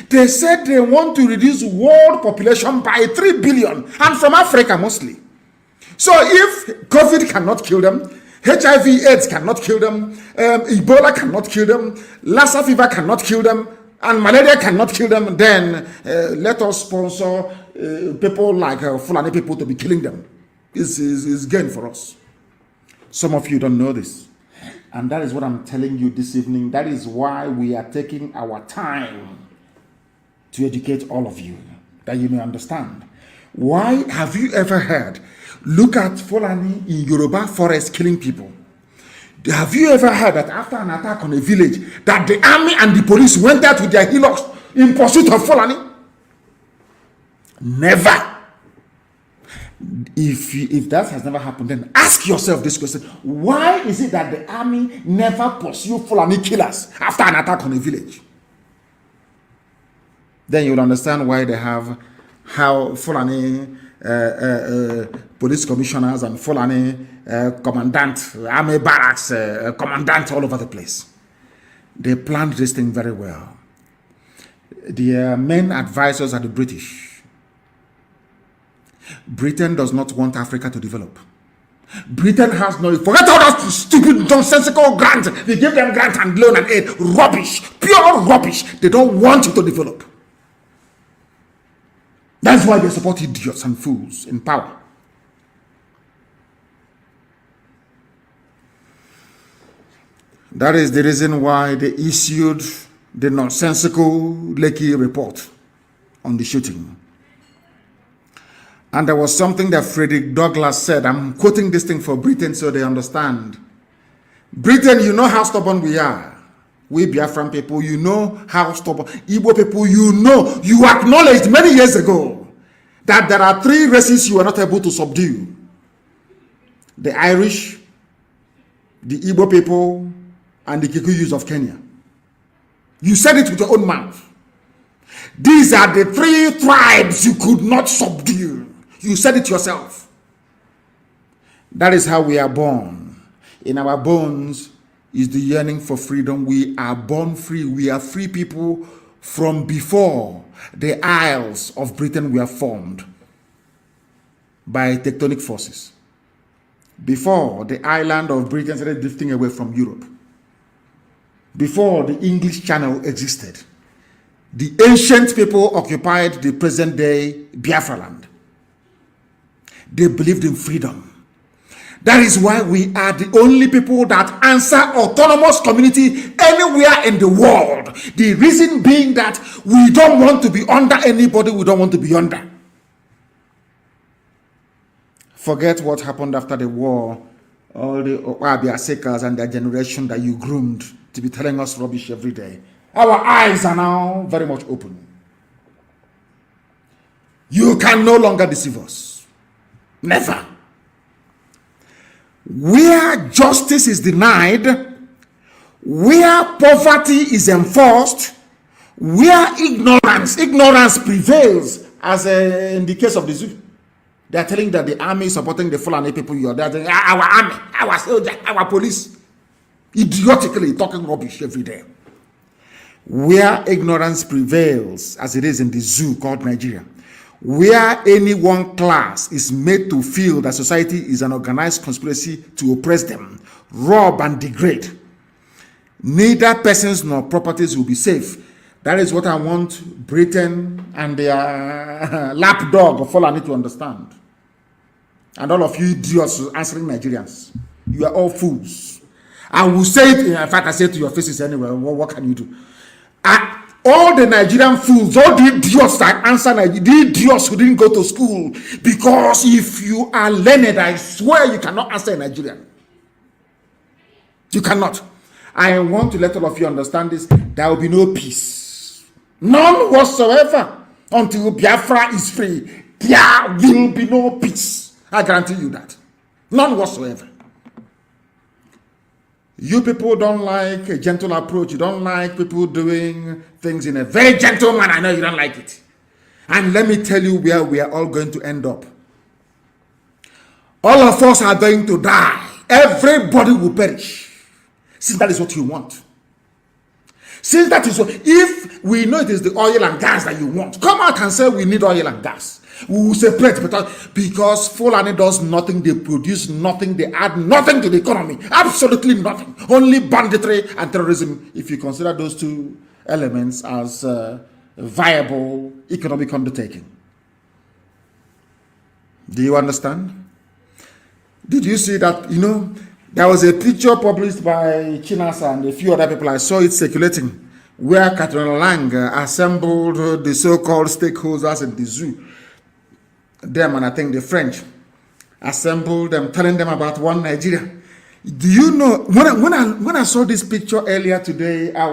They said they want to reduce world population by 3 billion, and from Africa mostly. So if COVID cannot kill them, HIV/AIDS cannot kill them, Ebola cannot kill them, Lassa fever cannot kill them, and malaria cannot kill them, then let us sponsor people like Fulani people to be killing them. It's gain for us. Some of you don't know this. And that is what I'm telling you this evening. That is why we are taking our time to educate all of you, that you may understand. Why have you ever heard? Look at Fulani in Yoruba forest killing people. Have you ever heard that after an attack on a village, that the army and the police went out with their hillocks in pursuit of Fulani? Never. If that has never happened, then ask yourself this question. Why is it that the army never pursue Fulani killers after an attack on a village? Then you'll understand why they have how Fulani police commissioners and Fulani commandant, army barracks, commandant all over the place. They planned this thing very well. The main advisors are the British. Britain does not want Africa to develop. Britain has no, forget all that stupid nonsensical grant. They give them grant and loan and aid. Rubbish, pure rubbish. They don't want you to develop. That's why they support idiots and fools in power. That is the reason why they issued the nonsensical Lekki report on the shooting. And there was something that Frederick Douglass said. I'm quoting this thing for Britain so they understand. Britain, you know how stubborn we are. We Biafran people, you know how stubborn. Igbo people, you know, you acknowledged many years ago that there are 3 races you are not able to subdue. The Irish, the Igbo people, and the Kikuyus of Kenya. You said it with your own mouth. These are the 3 tribes you could not subdue. You said it yourself. That is how we are born. In our bones is the yearning for freedom. We are born free. We are free people from before the Isles of Britain were formed by tectonic forces. Before the island of Britain started drifting away from Europe. Before the English Channel existed. The ancient people occupied the present day Biafra land. They believed in freedom. That is why we are the only people that answer autonomous community anywhere in the world. The reason being that we don't want to be under anybody we don't want to be under. Forget what happened after the war. All the Oabiasekas and their generation that you groomed to be telling us rubbish every day. Our eyes are now very much open. You can no longer deceive us. Never. Where justice is denied, where poverty is enforced, where ignorance prevails, as in the case of the zoo. They are telling that the army is supporting the Fulani people. You are there, our army, our soldier, our police. Idiotically talking rubbish every day. Where ignorance prevails, as it is in the zoo called Nigeria, where any one class is made to feel that society is an organized conspiracy to oppress them, rob and degrade, neither persons nor properties will be safe. That is what I want Britain and their lapdog of Fulani to understand. And all of you idiots answering Nigerians, you are all fools. I will say it, in fact I say it to your faces anyway. What can you do? All the Nigerian fools, all the idiots that answer Nigeria, the idiots who didn't go to school, because if you are learned, I swear you cannot answer a Nigerian. You cannot. I want to let all of you understand this. There will be no peace. None whatsoever until Biafra is free. There will be no peace. I guarantee you that. None whatsoever. You people don't like a gentle approach. You don't like people doing things in a very gentle manner. I know you don't like it. And let me tell you where we are all going to end up. All of us are going to die. Everybody will perish. Since that is what you want. Since that is what, if we know it is the oil and gas that you want, come out and say we need oil and gas. We will separate because Fulani does nothing, they produce nothing, they add nothing to the economy. Absolutely nothing. Only banditry and terrorism, if you consider those 2 elements as a viable economic undertaking. Do you understand? Did you see that, there was a picture published by Chinasa and a few other people, I saw it circulating, where Catherine Lang assembled the so-called stakeholders in the zoo. Them and I think the French assembled them, telling them about one Nigeria. Do you know when I saw this picture earlier today, I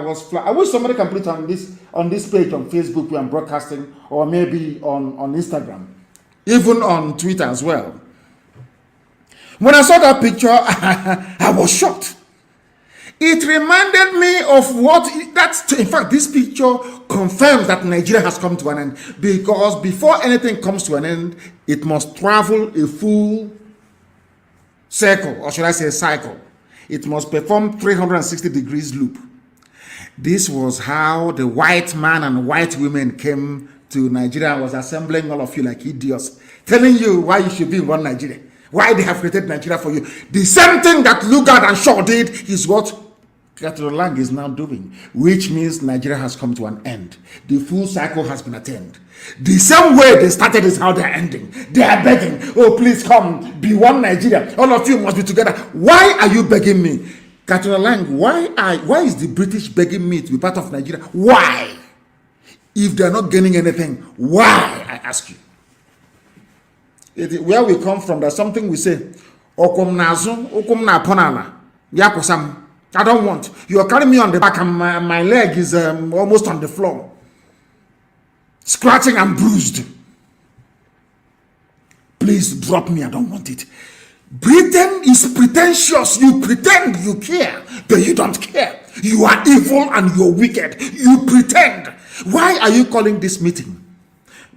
wish somebody can put it on this page on Facebook where I'm broadcasting, or maybe on Instagram, even on Twitter as well. When I saw that picture, I was shocked. It reminded me of in fact, this picture confirms that Nigeria has come to an end, because before anything comes to an end, it must travel a full circle, or should I say cycle. It must perform 360 degrees loop. This was how the white man and white women came to Nigeria and was assembling all of you like idiots, telling you why you should be in one Nigeria, why they have created Nigeria for you. The same thing that Lugard and Shaw did is what Catherine Lang is now doing, which means Nigeria has come to an end. The full cycle has been attained. The same way they started is how they're ending. They are begging, oh, please come, be one Nigeria. All of you must be together. Why are you begging me? Catherine Lang, why is the British begging me to be part of Nigeria? Why? If they're not gaining anything, why? I ask you. Where we come from, there's something we say. Okum nazu, okum na ponala. Yakusam. I don't want. You're carrying me on the back and my leg is almost on the floor. Scratching and bruised. Please drop me. I don't want it. Britain is pretentious. You pretend you care, but you don't care. You are evil and you're wicked. You pretend. Why are you calling this meeting?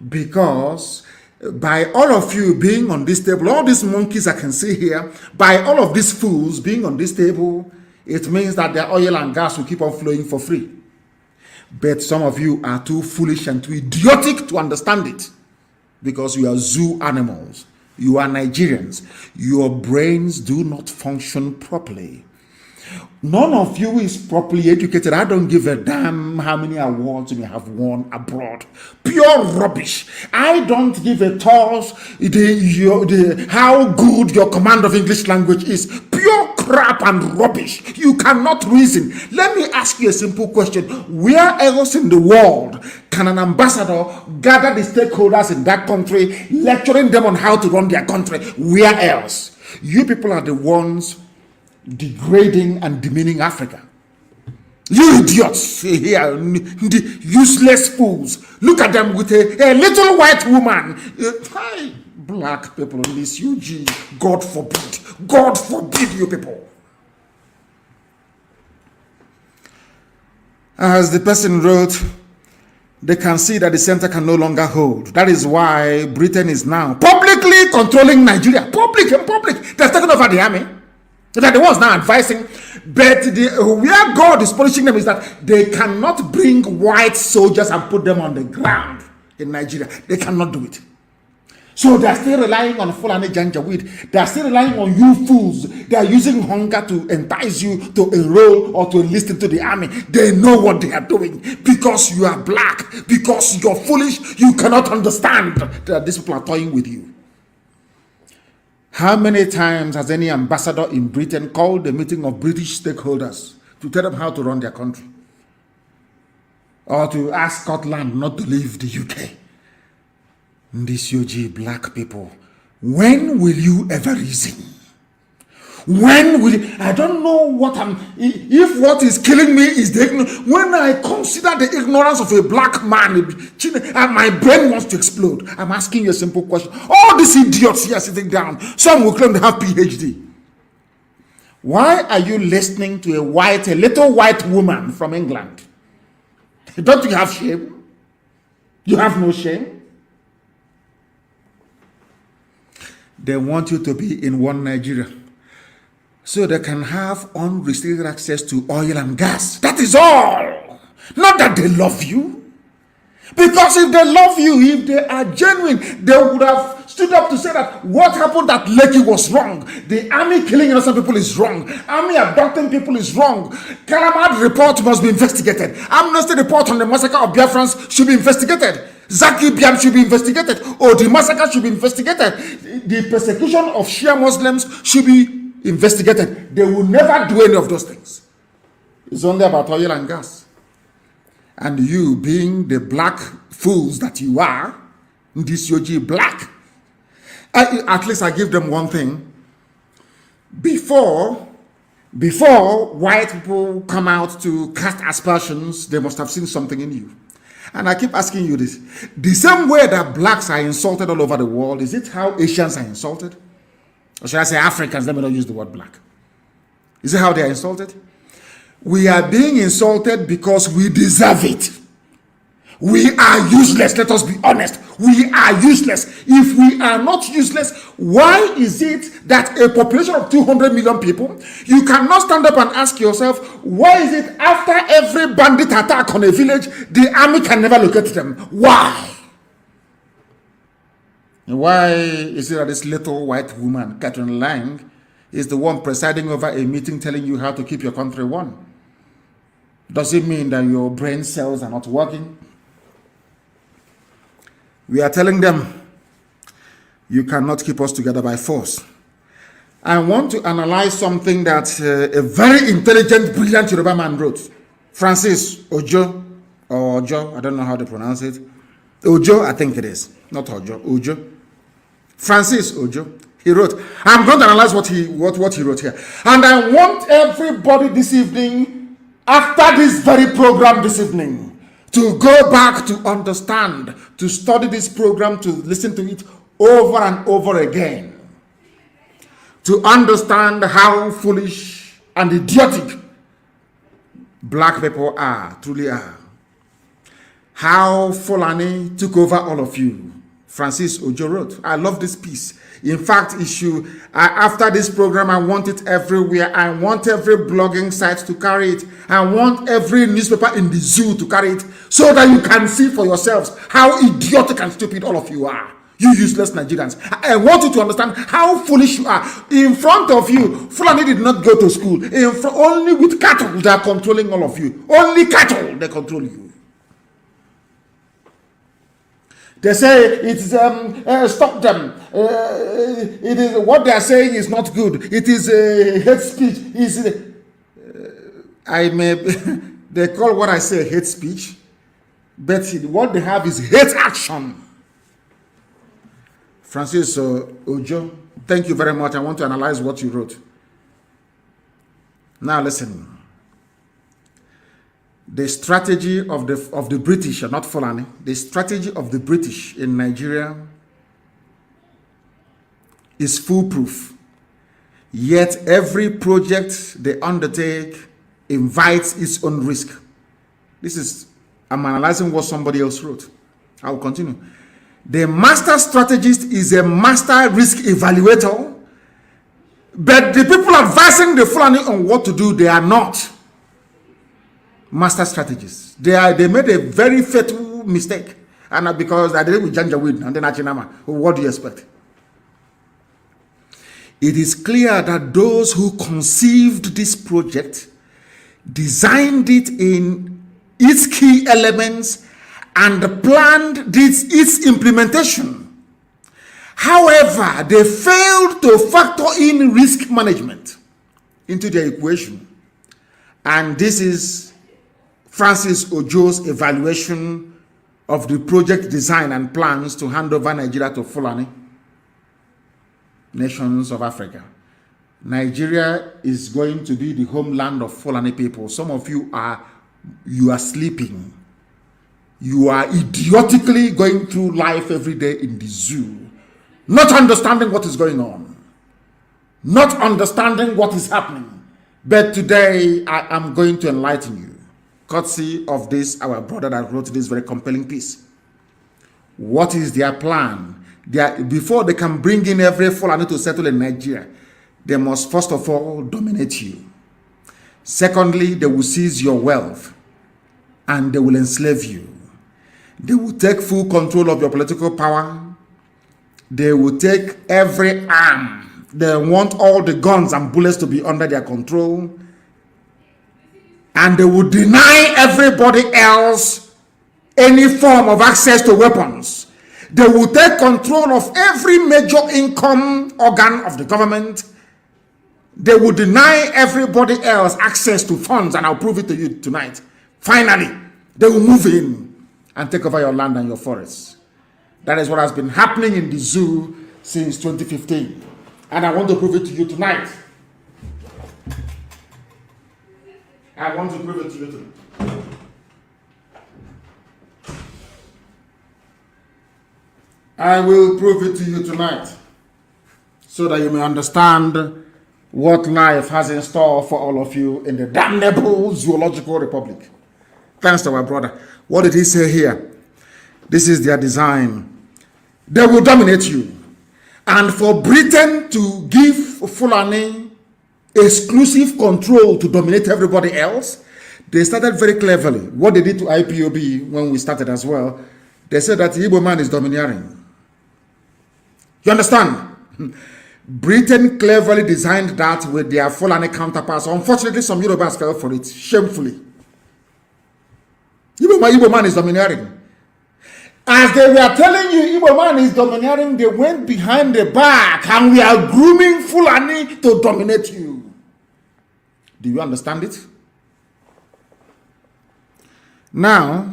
Because by all of you being on this table, all these monkeys I can see here, by all of these fools being on this table, it means that their oil and gas will keep on flowing for free. But some of you are too foolish and too idiotic to understand it, because you are zoo animals. You are Nigerians. Your brains do not function properly. None of you is properly educated. I don't give a damn how many awards you may have won abroad. Pure rubbish. I don't give a toss how good your command of English language is. Pure crap and rubbish. You cannot reason. Let me ask you a simple question. Where else in the world can an ambassador gather the stakeholders in that country, lecturing them on how to run their country? Where else? You people are the ones degrading and demeaning Africa. You idiots here, the useless fools. Look at them with a little white woman. Hi, black people in this UG. God forbid you people. As the person wrote, they can see that the center can no longer hold. That is why Britain is now publicly controlling Nigeria. Public. They're taking over the army. They're the ones now advising, but where God is punishing them is that they cannot bring white soldiers and put them on the ground in Nigeria. They cannot do it. So they're still relying on Fulani Janjaweed. They're still relying on you fools. They're using hunger to entice you to enroll or to enlist into the army. They know what they are doing because you are black, because you're foolish. You cannot understand that these people are toying with you. How many times has any ambassador in Britain called a meeting of British stakeholders to tell them how to run their country? Or to ask Scotland not to leave the UK? This UG black people, when will you ever reason? When will you, I don't know what if what is killing me is the ignorance. When I consider the ignorance of a black man, and my brain wants to explode. I'm asking you a simple question. All these idiots here sitting down, some will claim they have PhD. Why are you listening to a little white woman from England? Don't you have shame? You have no shame? They want you to be in one Nigeria, so they can have unrestricted access to oil and gas. That is all. Not that they love you. Because if they love you, if they are genuine, they would have stood up to say that what happened at Lekki was wrong. The army killing innocent people is wrong. Army abducting people is wrong. Kalamad report must be investigated. Amnesty report on the massacre of Biafrans should be investigated. Zaki Biam should be investigated. Or the massacre should be investigated. The persecution of Shia Muslims should be investigated. They will never do any of those things. It's only about oil and gas. And you, being the black fools that you are, this UG black, at least I give them one thing. Before white people come out to cast aspersions, they must have seen something in you. And I keep asking you this. The same way that blacks are insulted all over the world, is it how Asians are insulted? Or should I say Africans? Let me not use the word black. Is it how they are insulted? We are being insulted because we deserve it. We are useless. Let us be honest. We are useless. If we are not useless, why is it that a population of 200 million people, you cannot stand up and ask yourself, why is it after every bandit attack on a village, the army can never locate them? Why? Why is it that this little white woman, Catherine Lang, is the one presiding over a meeting telling you how to keep your country one? Does it mean that your brain cells are not working? We are telling them, you cannot keep us together by force. I want to analyze something that a very intelligent, brilliant Yoruba man wrote. Francis Ojo, or Ojo, I don't know how to pronounce it. Ojo, I think it is. Not Ojo, Ojo. Francis Ojo. He wrote, I'm going to analyze what he wrote here. And I want everybody this evening, after this very program this evening, to go back to understand, to study this program, to listen to it over and over again. To understand how foolish and idiotic black people are, truly are. How Fulani took over all of you. Francis Ojo wrote. I love this piece. In fact, after this program, I want it everywhere. I want every blogging site to carry it. I want every newspaper in the zoo to carry it so that you can see for yourselves how idiotic and stupid all of you are. You useless Nigerians. I want you to understand how foolish you are. In front of you, Fulani did not go to school. Only with cattle they are controlling all of you. Only cattle they control you. They say it's stop them. It is what they are saying is not good. It is hate speech. They call what I say hate speech, but what they have is hate action. Francis Ojo, thank you very much. I want to analyze what you wrote. Now listen. The strategy of the British, not Fulani, the strategy of the British in Nigeria is foolproof. Yet every project they undertake invites its own risk. I'm analyzing what somebody else wrote. I will continue. The master strategist is a master risk evaluator, but the people advising the Fulani on what to do, they are not master strategists. They made a very fatal mistake, and because I did it with Janjaweed and then Achinama. What do you expect? It is clear that those who conceived this project designed it in its key elements and planned its implementation. However, they failed to factor in risk management into their equation. And this is Francis Ojo's evaluation of the project design and plans to hand over Nigeria to Fulani nations of Africa. Nigeria is going to be the homeland of Fulani people. Some of you are sleeping. You are idiotically going through life every day in the zoo, not understanding what is going on, not understanding what is happening. But today, I am going to enlighten you, courtesy of our brother that wrote this very compelling piece. What is their plan? Before they can bring in every Fulani to settle in Nigeria, they must first of all dominate you. Secondly, they will seize your wealth and they will enslave you. They will take full control of your political power. They will take every arm. They want all the guns and bullets to be under their control. And they will deny everybody else any form of access to weapons. They will take control of every major income organ of the government. They will deny everybody else access to funds, and I'll prove it to you tonight. Finally, they will move in and take over your land and your forests. That is what has been happening in the zoo since 2015. And I want to prove it to you tonight. I want to prove it to you tonight. I will prove it to you tonight so that you may understand what life has in store for all of you in the damnable zoological republic. Thanks to our brother. What did he say here? This is their design. They will dominate you. And for Britain to give Fulani exclusive control to dominate everybody else, they started very cleverly. What they did to IPOB when we started as well, they said that the Igbo man is domineering. You understand? Britain cleverly designed that with their Fulani counterparts. Unfortunately, some Yorubas fell for it, shamefully. Igbo man is domineering. As they were telling you Igbo man is domineering, they went behind the back and we are grooming Fulani to dominate you. Do you understand it? Now,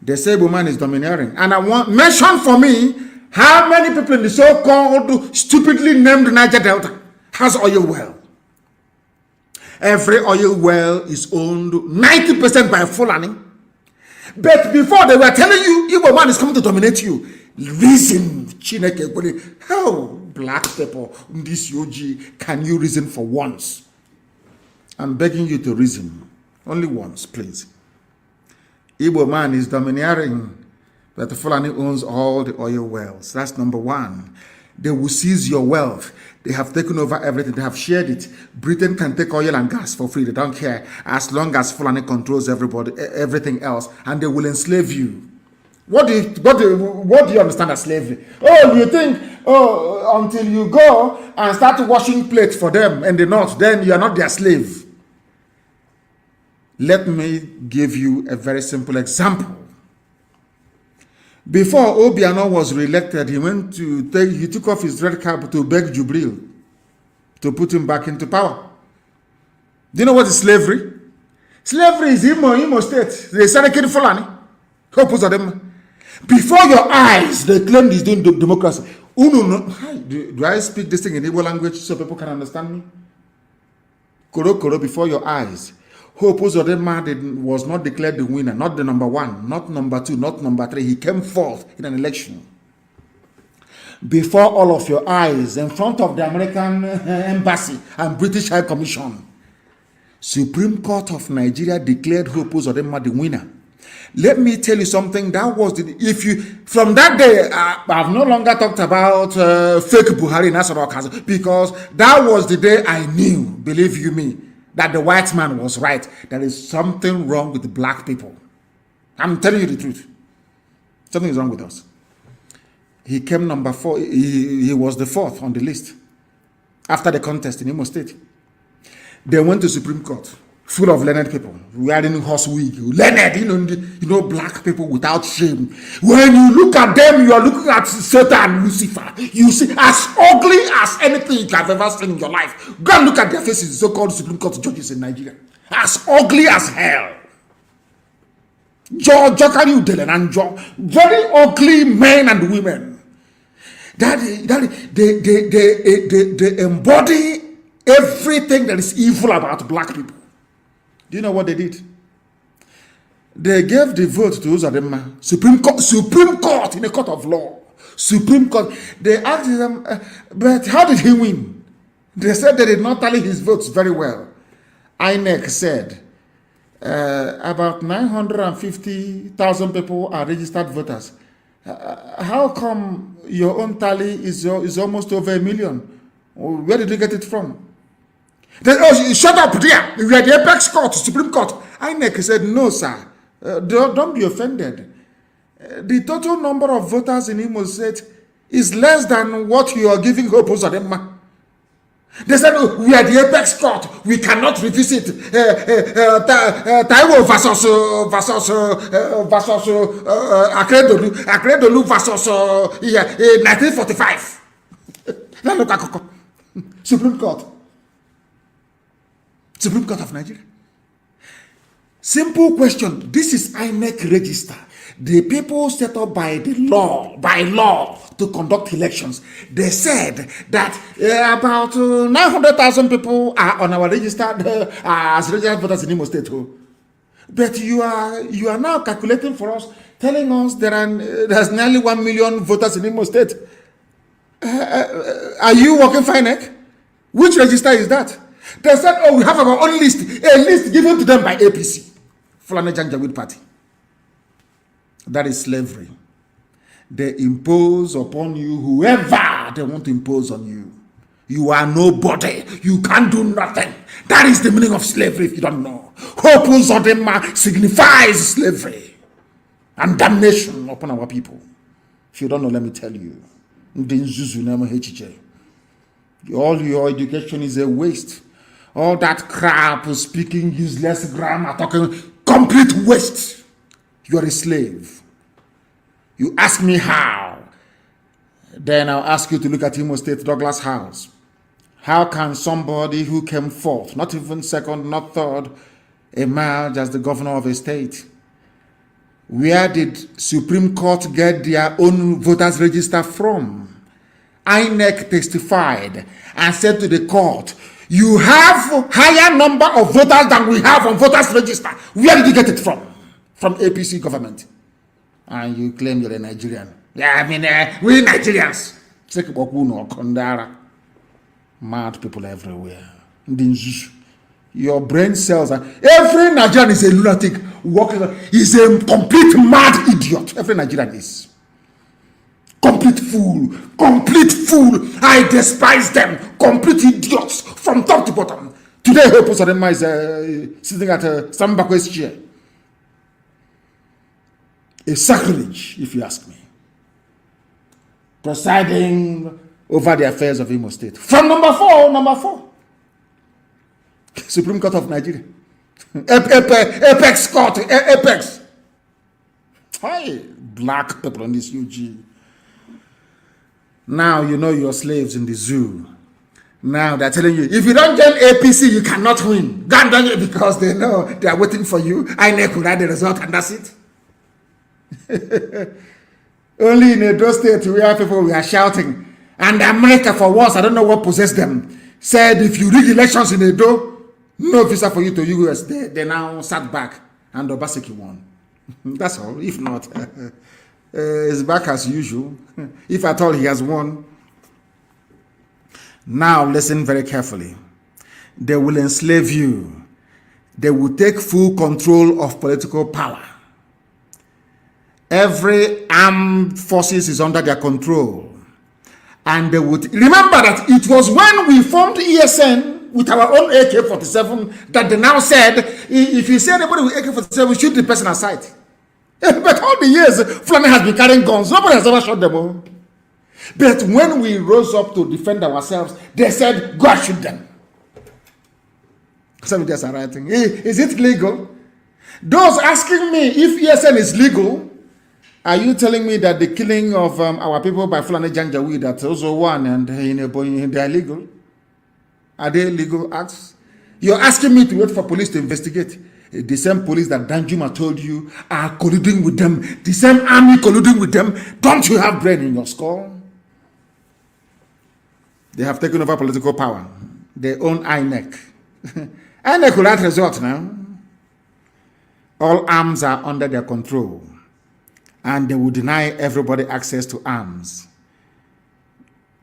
they say Igbo man is domineering. And I want mention for me how many people in the so-called stupidly named Niger Delta has oil well. Every oil well is owned 90% by Fulani. But before they were telling you Igbo man is coming to dominate you, reason, Chineke, how black people, this UG, can you reason for once? I'm begging you to reason. Only once, please. Igbo man is domineering, but the Fulani owns all the oil wells. That's number one. They will seize your wealth. They have taken over everything. They have shared it. Britain can take oil and gas for free. They don't care as long as Fulani controls everybody, everything else, and they will enslave you. What do you understand as slavery? Oh, you think until you go and start washing plates for them in the north, then you are not their slave. Let me give you a very simple example. Before Obiano was re-elected, he took off his red cap to beg Jubril to put him back into power. Do you know what is slavery? Slavery is Imo State. They started killing Fulani. Before your eyes, they claim he's doing democracy. Do I speak this thing in Igbo language so people can understand me? Koro, before your eyes. Hope Uzodinma was not declared the winner, not the number one, not number two, not number three. He came fourth in an election. Before all of your eyes, in front of the American Embassy and British High Commission, Supreme Court of Nigeria declared Hope Uzodinma the winner. Let me tell you something. That was from that day, I've no longer talked about fake Buhari National Council, because that was the day I knew, believe you me, that the white man was right. There is something wrong with the black people. I'm telling you the truth. Something is wrong with us. He came number 4. He was the 4th on the list after the contest in Imo State. They went to Supreme Court, full of learned people, wearing horse wig, learned, black people without shame. When you look at them, you are looking at Satan and Lucifer. You see, as ugly as anything you have ever seen in your life. Go and look at their faces, so-called Supreme Court judges in Nigeria. As ugly as hell. Very ugly men and women. They embody everything that is evil about black people. Do you know what they did? They gave the vote to Uzodinma. Supreme Court in a court of law. Supreme Court. They asked them, but how did he win? They said they did not tally his votes very well. INEC said about 950,000 people are registered voters. How come your own tally is almost over 1 million? Where did you get it from? Shut up there. We are the apex court, Supreme Court. INEC said, no, sir. Don't be offended. The total number of voters in Imo State is less than what you are giving Hope Uzodinma. They said, we are the apex court. We cannot revisit Taiwo versus Akredolu versus 1945. Supreme Court. Supreme Court of Nigeria. Simple question. This is INEC register. The people set up by law to conduct elections. They said that about 900,000 people are on our register as registered voters in Imo State. But you are now calculating for us, telling us there's nearly 1 million voters in Imo State. Are you working for INEC? Which register is that? They said, oh, we have our own list, a list given to them by APC, Fulani Janjaweed Party. That is slavery. They impose upon you whoever they want to impose on you. You are nobody. You can't do nothing. That is the meaning of slavery if you don't know. Hope Uzodinma signifies slavery and damnation upon our people. If you don't know, let me tell you. All your education is a waste. All that crap, speaking useless grammar, talking complete waste. You are a slave. You ask me how. Then I'll ask you to look at Imo State Douglas House. How can somebody who came fourth, not even second, not third, emerge as the governor of a state? Where did Supreme Court get their own voters register from? INEC testified and said to the court, you have higher number of voters than we have on voters register. Where did you get it from? From APC government. And you claim you're a Nigerian. Yeah, I mean, we Nigerians. Mad people everywhere. Your brain cells are... Every Nigerian is a lunatic. Is a complete mad idiot. Every Nigerian is. Complete fool. Complete fool. I despise them. Complete idiots. From top to bottom. Today, Hope Usadema is sitting at Sambakwe's chair. A sacrilege, if you ask me. Presiding over the affairs of Imo State. From number four. Supreme Court of Nigeria. Apex Court. Apex. Hi, black people in this UG. Now you know you're slaves in the zoo. Now they're telling you, if you don't join APC, you cannot win. Go and join it because they know they are waiting for you. INEC will write the result and that's it. Only in Edo State where people were shouting. And America, for once, I don't know what possessed them, said if you rig elections in Edo, no visa for you to US. They now sat back and Obaseki won. That's all. If not, it's back as usual. If at all he has won. Now listen very carefully. They will enslave you. They will take full control of political power. Every armed forces is under their control. And they would remember that it was when we formed ESN with our own AK-47 that they now said, if you say anybody with AK-47, shoot the person aside. But all the years, Fulani has been carrying guns. Nobody has ever shot them all. But when we rose up to defend ourselves, they said, go and shoot them. Some of us are writing, is it legal? Those asking me if ESN is legal, are you telling me that the killing of our people by Fulani Janjaweed, that's also one, and they are legal? Are they legal acts? You're asking me to wait for police to investigate. The same police that Danjuma told you are colluding with them. The same army colluding with them. Don't you have brain in your skull? They have taken over political power. They own INEC. INEC will have result now. All arms are under their control. And they will deny everybody access to arms.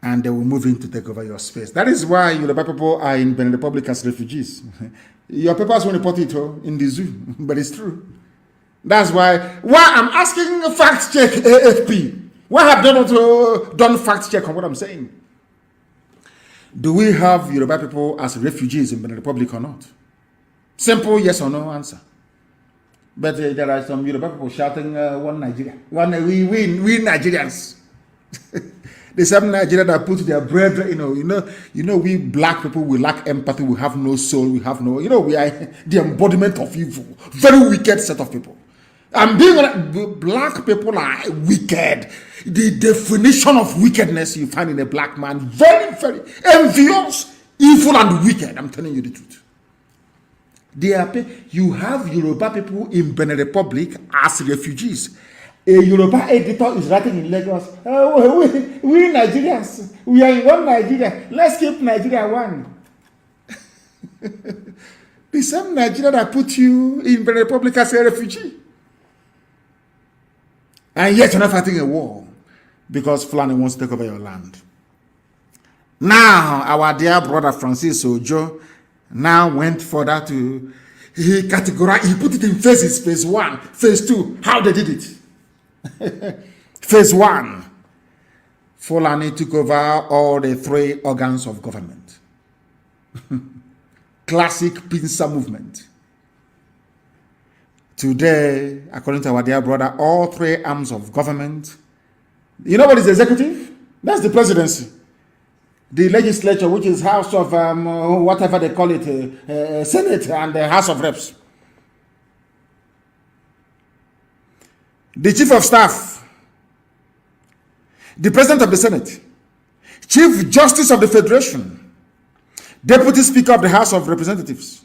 And they will move in to take over your space. That is why Yoruba people are in Benin Republic as refugees. Your papers won't report it in the zoo, but it's true. That's why I'm asking fact check AFP. Why have they not done fact check on what I'm saying? Do we have Yoruba people as refugees in Benin Republic or not? Simple yes or no answer. But there are some Yoruba people shouting, one Nigeria. We Nigerians. The same Nigeria that put their brethren, you know, we black people, we lack empathy, we have no soul, we have no, we are the embodiment of evil. Very wicked set of people. And being black people are wicked. The definition of wickedness you find in a black man, very, very envious, evil, and wicked. I'm telling you the truth. You have Yoruba people in Benin Republic as refugees. A Yoruba editor is writing in Lagos, we Nigerians, we are in one Nigeria. Let's keep Nigeria one. The same Nigeria that put you in Benin Republic as a refugee. And yet you're not fighting a war because Fulani wants to take over your land. Now, our dear brother Francis Ojo now went further to, he put it in phases, phase 1, phase 2, how they did it. Phase 1, Fulani took over all the 3 organs of government. Classic pincer movement. Today, according to our dear brother, all 3 arms of government. You know what is the executive? That's the presidency. The legislature, which is House of whatever they call it, Senate and the House of Reps. the Chief of Staff, the President of the Senate, Chief Justice of the Federation, Deputy Speaker of the House of Representatives,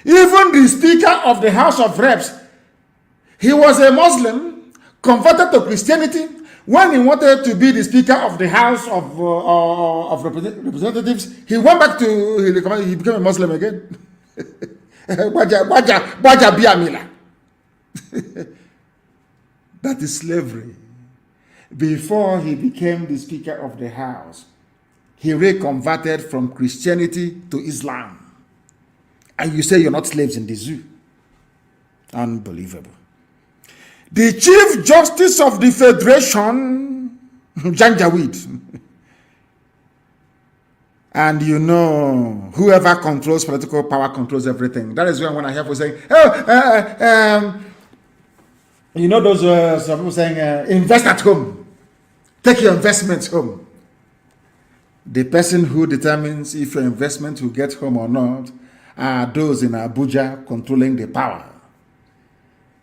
even the Speaker of the House of Reps. He was a Muslim, converted to Christianity. When he wanted to be the Speaker of the House of Representatives, he went back to, he became a Muslim again. That is slavery. Before he became the Speaker of the House, he reconverted from Christianity to Islam. And you say you're not slaves in the zoo. Unbelievable. The Chief Justice of the Federation, Janjaweed. And you know, whoever controls political power controls everything. That is when I hear people saying, you know those some people saying, invest at home. Take your investments home. The person who determines if your investment will get home or not are those in Abuja controlling the power.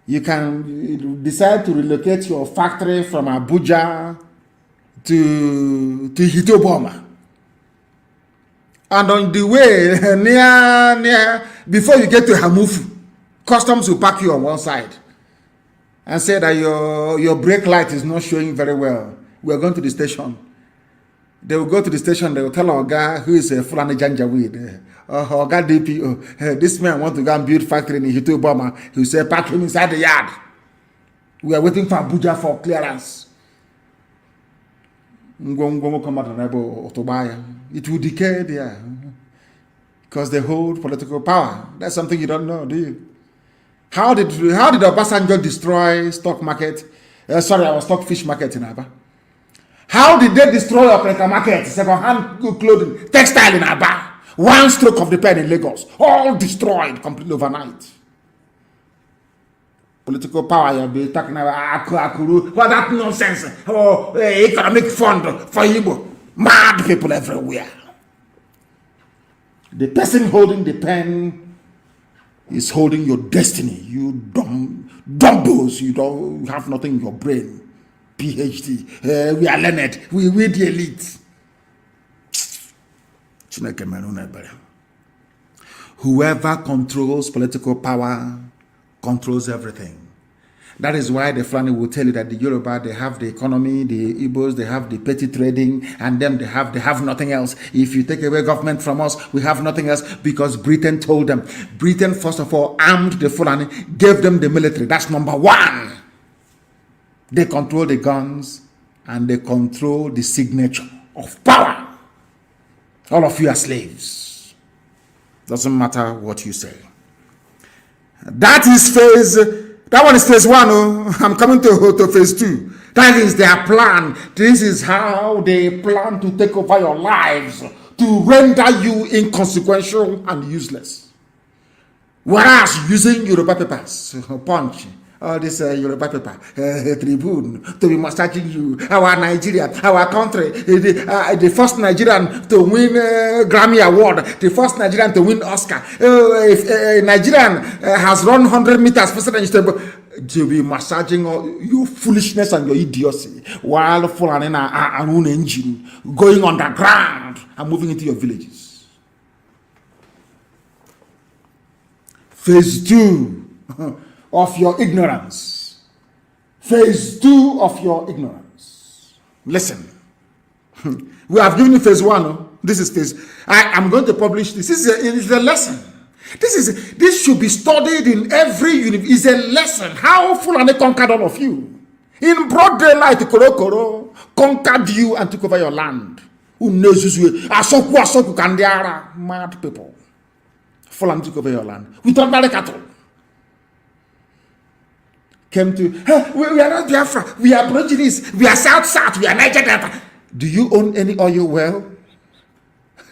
You can decide to relocate your factory from Abuja to Hitoboma. And on the way, near before you get to Hamufu, customs will park you on one side and say that your brake light is not showing very well. We are going to the station. They will go to the station, they will tell our guy who is a Fulani Janjaweed, or guy DPO, this man want to go and build factory in Hitoboma. He will say, park him inside the yard. We are waiting for Abuja for clearance. It will decay there because they hold political power. That's something you don't know, do you? How did Obasanjo destroy stock market? Our stockfish market in Aba. How did they destroy Okreka market, second-hand clothing, textile in Aba? One stroke of the pen in Lagos, all destroyed completely overnight. Political power, you'll be talking about Akuru, what that nonsense? Oh, economic fund for Igbo. Mad people everywhere. The person holding the pen is holding your destiny. You dumbbos, you don't have nothing in your brain. PhD, we are learned, we the elite. Whoever controls political power controls everything. That is why the Fulani will tell you that the Yoruba, they have the economy, the Igbos, they have the petty trading, and them they have nothing else. If you take away government from us, we have nothing else, because Britain told them. Britain, first of all, armed the Fulani, gave them the military. That's number one. They control the guns, and they control the signature of power. All of you are slaves. Doesn't matter what you say. That is that one is phase one. Oh. I'm coming to phase two. That is their plan. This is how they plan to take over your lives, to render you inconsequential and useless. Whereas using Yoruba papers, punch, all this Yoruba paper, Tribune, to be massaging you, our Nigeria, our country, the first Nigerian to win Grammy Award, the first Nigerian to win Oscar. If a Nigerian has run 100 meters faster than you, to be massaging your foolishness and your idiocy, while following an own engine, going underground and moving into your villages. Phase 2. Of your ignorance. Phase 2 of your ignorance. Listen. We have given you phase 1. This is phase. I am going to publish this. This is a lesson. This should be studied in every university. It's a lesson. How Fulani conquered all of you. In broad daylight, Koro conquered you and took over your land. Who knows this way? Asoku Kandiara. Mad people. Fulani took over your land. We don't marry cattle. Came to, we are not Biafra, we are Aborigines, we are South, we are Niger Delta. Do you own any oil well?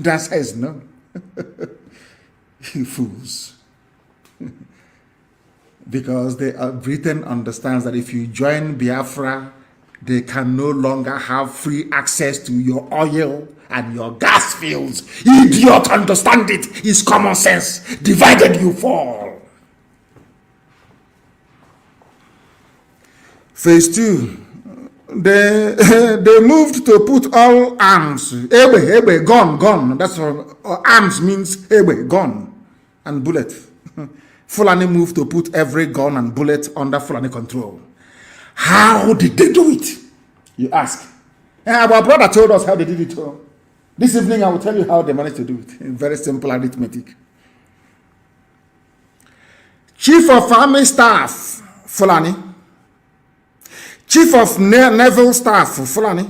The answer is no. You fools. Because Britain understands that if you join Biafra, they can no longer have free access to your oil and your gas fields. Idiot, understand it. It's common sense. Divided you fall. Phase 2, they moved to put all arms, ebe, gun. That's all. Arms means ebe, gun, and bullet. Fulani moved to put every gun and bullet under Fulani control. How did they do it? You ask. Our brother told us how they did it. This evening I will tell you how they managed to do it. In very simple arithmetic. Chief of Army Staff, Fulani. Chief of Naval Staff, Fulani.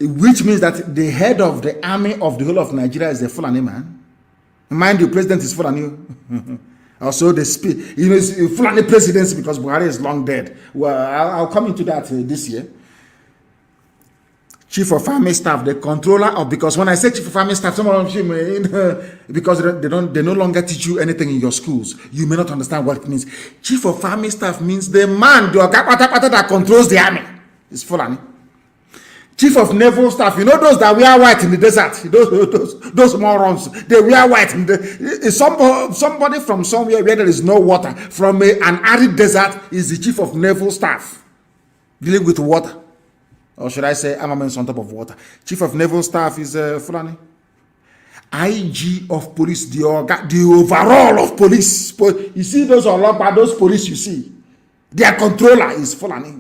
Which means that the head of the army of the whole of Nigeria is a Fulani man. Mind you, president is Fulani. Also, the Fulani presidency, because Buhari is long dead. Well, I'll come into that this year. Chief of Army Staff, the controller of, because when I say Chief of Army Staff, some of you may, because they no longer teach you anything in your schools, you may not understand what it means. Chief of Army Staff means the man, the that controls the army. It's Fulani. Chief of Naval Staff, you know those that wear white in the desert, those morons, they wear white. Somebody from somewhere where there is no water, from an arid desert, is the Chief of Naval Staff, dealing with water. Or should I say armaments on top of water. Chief of Naval Staff is Fulani. IG of police, the overall of police. You see those police you see, their controller is Fulani.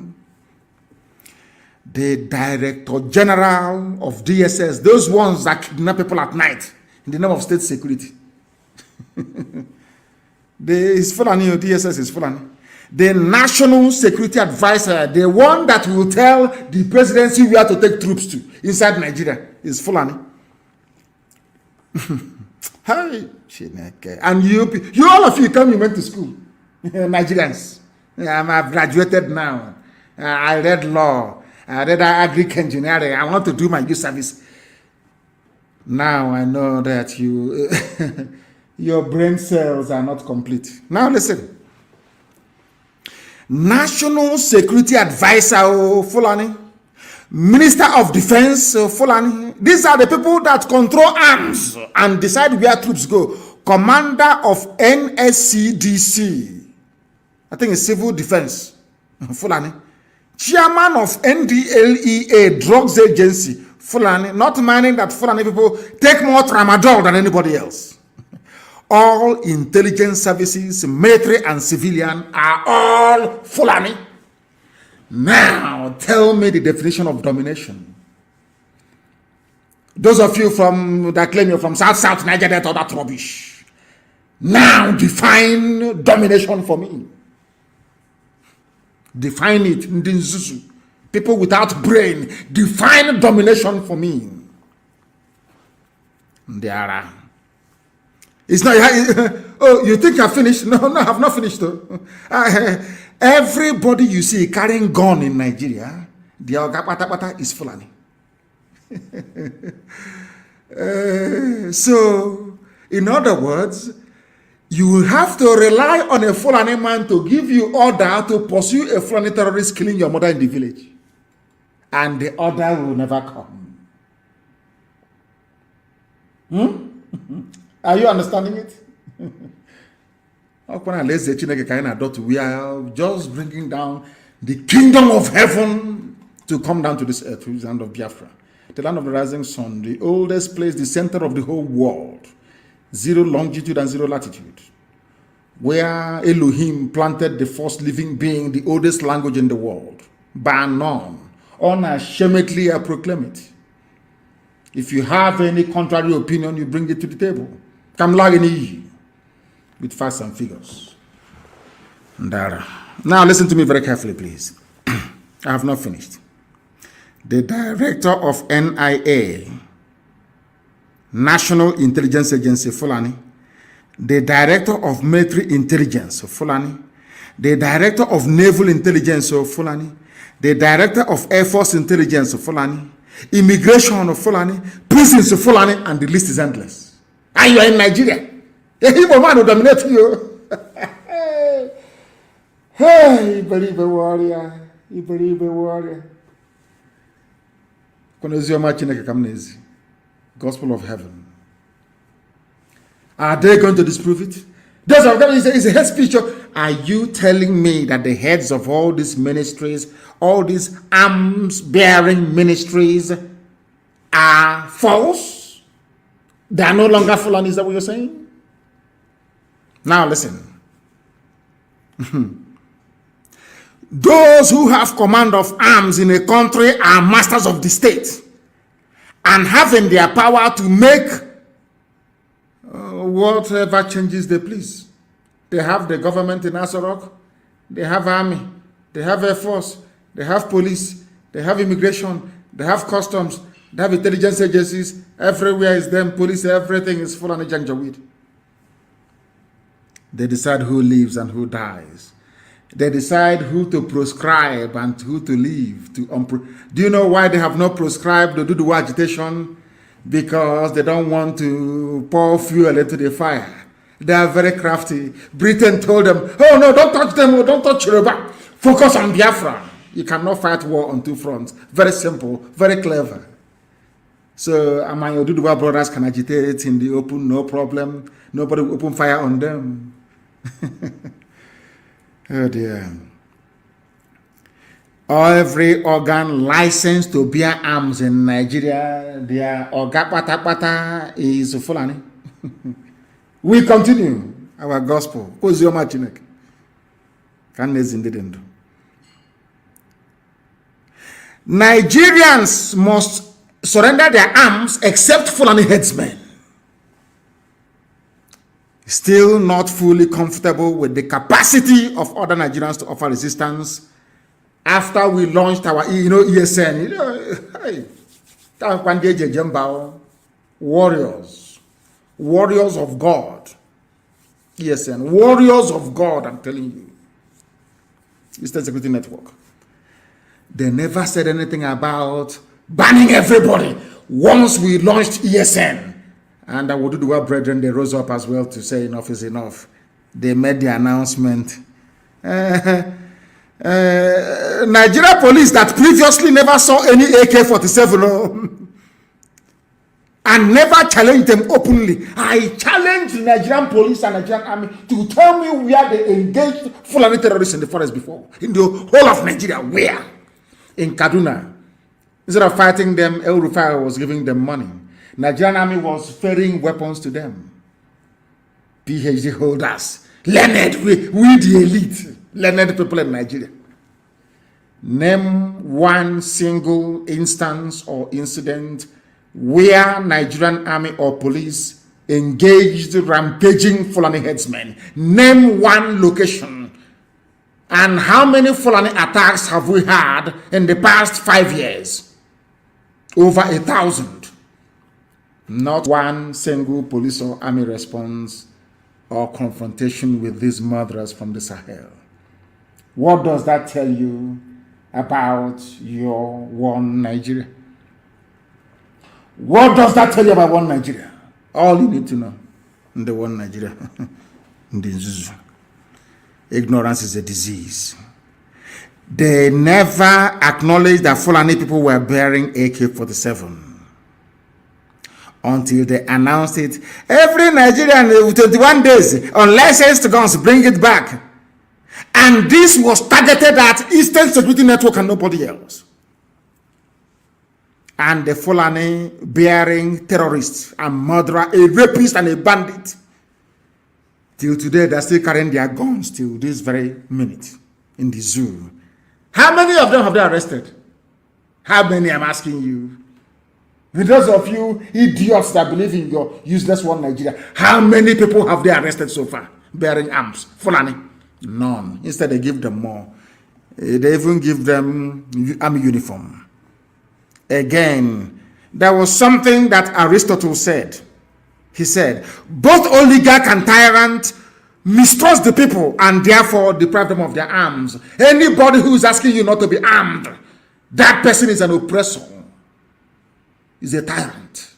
The Director General of DSS, those ones that kidnap people at night in the name of state security. Is Fulani, DSS is Fulani. The National Security Advisor, the one that will tell the presidency where to take troops to inside Nigeria, is Fulani. Hi, and you all of you went to school, Nigerians. I've graduated now. I read law. I read agric engineering. I want to do my youth service. Now I know that your brain cells are not complete. Now listen. National Security Advisor, Fulani. Minister of Defense, Fulani. These are the people that control arms and decide where troops go. Commander of NSCDC. I think it's Civil Defense, Fulani. Chairman of NDLEA, Drugs Agency, Fulani. Not minding that Fulani people take more tramadol than anybody else. All intelligence services, military and civilian, are all Fulani. Now, tell me the definition of domination. Those of you that claim you're from South Nigeria, all that rubbish. Now, define domination for me. Define it. Ndinzuzu. People without brain, define domination for me. There are. It's not. Oh, you think I finished? No, I have not finished. Though. Everybody you see carrying gun in Nigeria, the Ogapata is Fulani. So, in other words, you will have to rely on a Fulani man to give you order to pursue a Fulani terrorist killing your mother in the village. And the order will never come. Are you understanding it? We are just bringing down the kingdom of heaven to come down to this earth, to the land of Biafra. The land of the rising sun, the oldest place, the center of the whole world. 0 longitude and 0 latitude. Where Elohim planted the first living being, the oldest language in the world. Bar none. Unashamedly I proclaim it. If you have any contrary opinion, you bring it to the table. Come lagini with facts and figures. Now listen to me very carefully, please. I have not finished. The director of NIA, National Intelligence Agency, Fulani. The director of Military Intelligence, Fulani. The director of Naval Intelligence, Fulani. The director of Air Force Intelligence, Fulani. Immigration of Fulani. Prisons of Fulani, and the list is endless. And you are in Nigeria. The Igbo man will dominate you. Hey, believe a warrior. You believe a warrior. Gospel of heaven. Are they going to disprove it? Those of them is a hate speech. Are you telling me that the heads of all these ministries, all these arms-bearing ministries, are false? They are no longer Fulani, is that what you're saying? Now listen. Those who have command of arms in a country are masters of the state and have in their power to make whatever changes they please. They have the government in Asorok, they have army, they have air force, they have police, they have immigration, they have customs, they have intelligence agencies. Everywhere is them, police, everything is full on a janjaweed. They decide who lives and who dies. They decide who to proscribe and who to leave. Do you know why they have not proscribed or do the agitation? Because they don't want to pour fuel into the fire. They are very crafty. Britain told them, oh no, don't touch them, don't touch Yoruba. Focus on Biafra. You cannot fight war on two fronts. Very simple, very clever. So Amayo Duduwa brothers can agitate in the open, no problem. Nobody will open fire on them. Oh dear. Every organ licensed to bear arms in Nigeria, their Ogapata is Fulani. We continue our gospel. Nigerians must surrender their arms except Fulani headsmen. Still not fully comfortable with the capacity of other Nigerians to offer resistance after we launched our, ESN, warriors of God. ESN, warriors of God, I'm telling you. Eastern Security Network. They never said anything about banning everybody once we launched ESN. And I would do the well, brethren, they rose up as well to say enough is enough. They made the announcement. Nigeria police that previously never saw any AK-47 and never challenged them openly. I challenged the Nigerian police and Nigerian army to tell me where they engaged Fulani terrorists in the forest before. In the whole of Nigeria, where? In Kaduna. Instead of fighting them, El Rufai was giving them money. Nigerian army was ferrying weapons to them. PhD holders, learned, we the elite, learned people in Nigeria. Name one single instance or incident where Nigerian army or police engaged rampaging Fulani headsmen. Name one location. And how many Fulani attacks have we had in the past 5 years? Over 1,000. Not one single police or army response or confrontation with these murderers from the Sahel. What does that tell you about your one Nigeria? What does that tell you about one Nigeria? All you need to know in the one Nigeria. Ignorance is a disease. They never acknowledged that Fulani people were bearing AK-47. Until they announced it. Every Nigerian with 21 days unlicensed guns, bring it back. And this was targeted at Eastern Security Network and nobody else. And the Fulani bearing terrorists and murderer, a rapist and a bandit. Till today, they're still carrying their guns till this very minute in the zoo. How many of them have they arrested? How many, I'm asking you? With those of you idiots that believe in your useless one Nigeria, how many people have they arrested so far bearing arms? Fulani? None. Instead, they give them more. They even give them army uniform. Again, there was something that Aristotle said. He said, both oligarch and tyrant mistrust the people and therefore deprive them of their arms. Anybody who is asking you not to be armed, that person is an oppressor. Is a tyrant.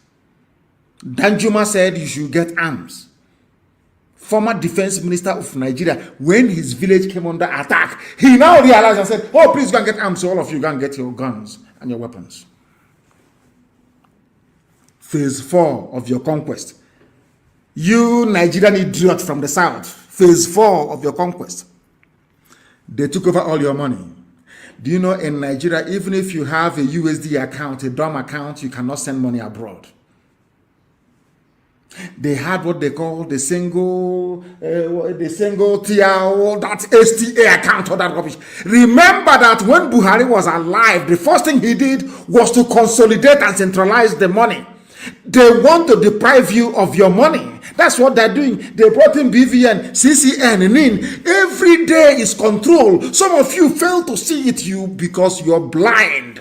Danjuma said you should get arms. Former defense minister of Nigeria, when his village came under attack, he now realized and said, oh, please go and get arms so all of you go and get your guns and your weapons. Phase 4 of your conquest You Nigerian idiot from the south, phase 4 of your conquest. They took over all your money. Do you know in Nigeria, even if you have a USD account, a DOM account, you cannot send money abroad. They had what they call the single TL, that STA account, or that rubbish. Remember that when Buhari was alive, the first thing he did was to consolidate and centralize the money. They want to deprive you of your money. That's what they're doing. They brought in BVN, CCN, NIN. Every day is control. Some of you fail to see it because you're blind.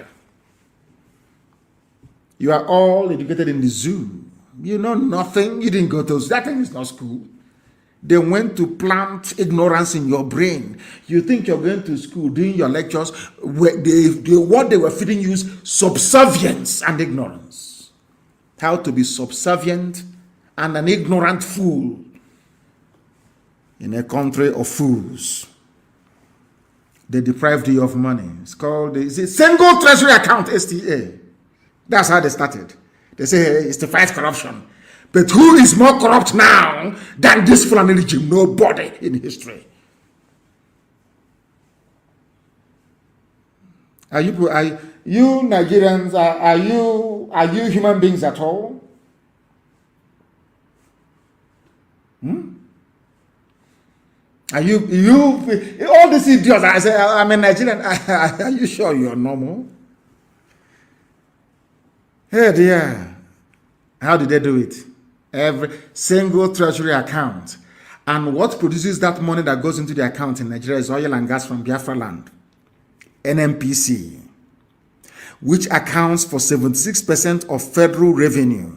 You are all educated in the zoo. You know nothing. You didn't go to that thing is not school. They went to plant ignorance in your brain. You think you're going to school doing your lectures. What they were feeding you is subservience and ignorance. How to be subservient and an ignorant fool in a country of fools. They deprived you of money. It's called the single treasury account, STA. That's how they started. They say, hey, it's to fight corruption. But who is more corrupt now than this Fulani regime? Nobody in history. Are you Nigerians, are you human beings at all? Are you all these idiots? I say, I'm a Nigerian. Are you sure you're normal? Hey dear, how did they do it? Every single treasury account. And what produces that money that goes into the account in Nigeria is oil and gas from Biafra land. NNPC, which accounts for 76% of federal revenue,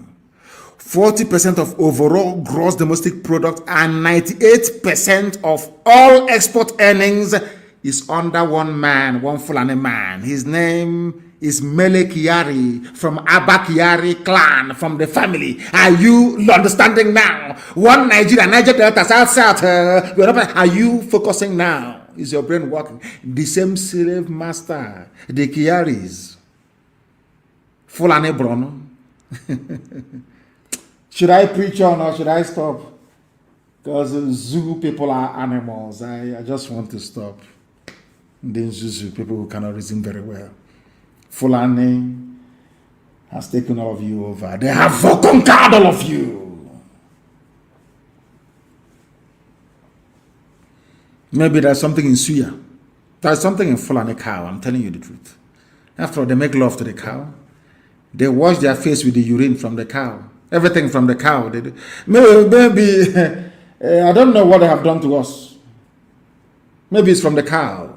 40% of overall gross domestic product, and 98% of all export earnings is under one man, one Fulani man. His name is Mele Kyari from Abba Kyari clan, from the family. Are you understanding now? One Nigeria, Niger Delta, South. Are you focusing now? Is your brain working? The same slave master, the Kyaris. Fulani Brono. Should I preach on or should I stop? Because zoo people are animals. I just want to stop. The zoo people who cannot reason very well. Fulani has taken all of you over. They have conquered all of you. Maybe there's something in Suya. There's something in Fulani cow. I'm telling you the truth. After all, they make love to the cow. They wash their face with the urine from the cow. Everything from the cow. They do. Maybe I don't know what they have done to us. Maybe it's from the cow.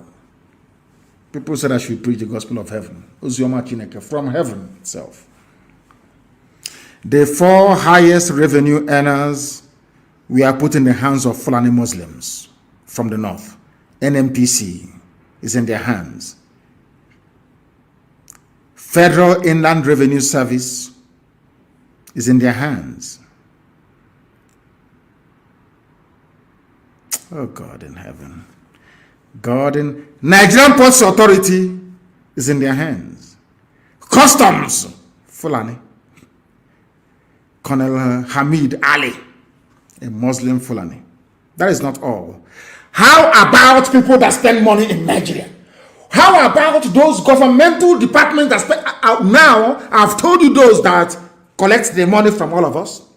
People said I should preach the gospel of heaven. From heaven itself. The 4 highest revenue earners we are put in the hands of Fulani Muslims from the north. NNPC is in their hands. Federal Inland Revenue Service is in their hands. Oh God in heaven. God in Nigerian Ports Authority is in their hands. Customs, Fulani. Colonel Hamid Ali, a Muslim Fulani. That is not all. How about people that spend money in Nigeria? How about those governmental departments that spend now? I've told you those that collect the money from all of us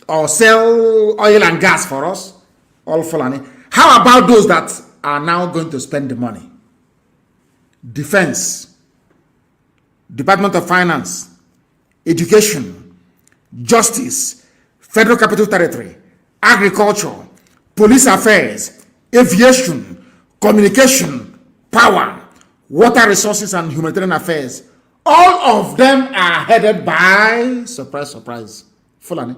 or sell oil and gas for us, all Fulani. How about those that are now going to spend the money? Defense, Department of Finance, Education, Justice, Federal Capital Territory, Agriculture, Police Affairs, Aviation, Communication, Power, Water Resources and Humanitarian Affairs. All of them are headed by, surprise, surprise, Fulani.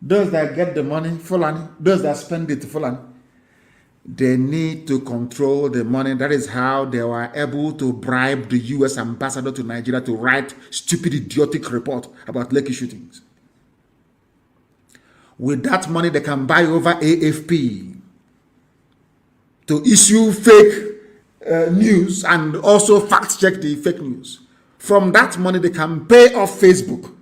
Those that get the money, Fulani. Those that spend it, Fulani. They need to control the money. That is how they were able to bribe the U.S. ambassador to Nigeria to write stupid, idiotic report about Lekki shootings. With that money, they can buy over AFP to issue fake news and also fact-check the fake news. From that money, they can pay off Facebook.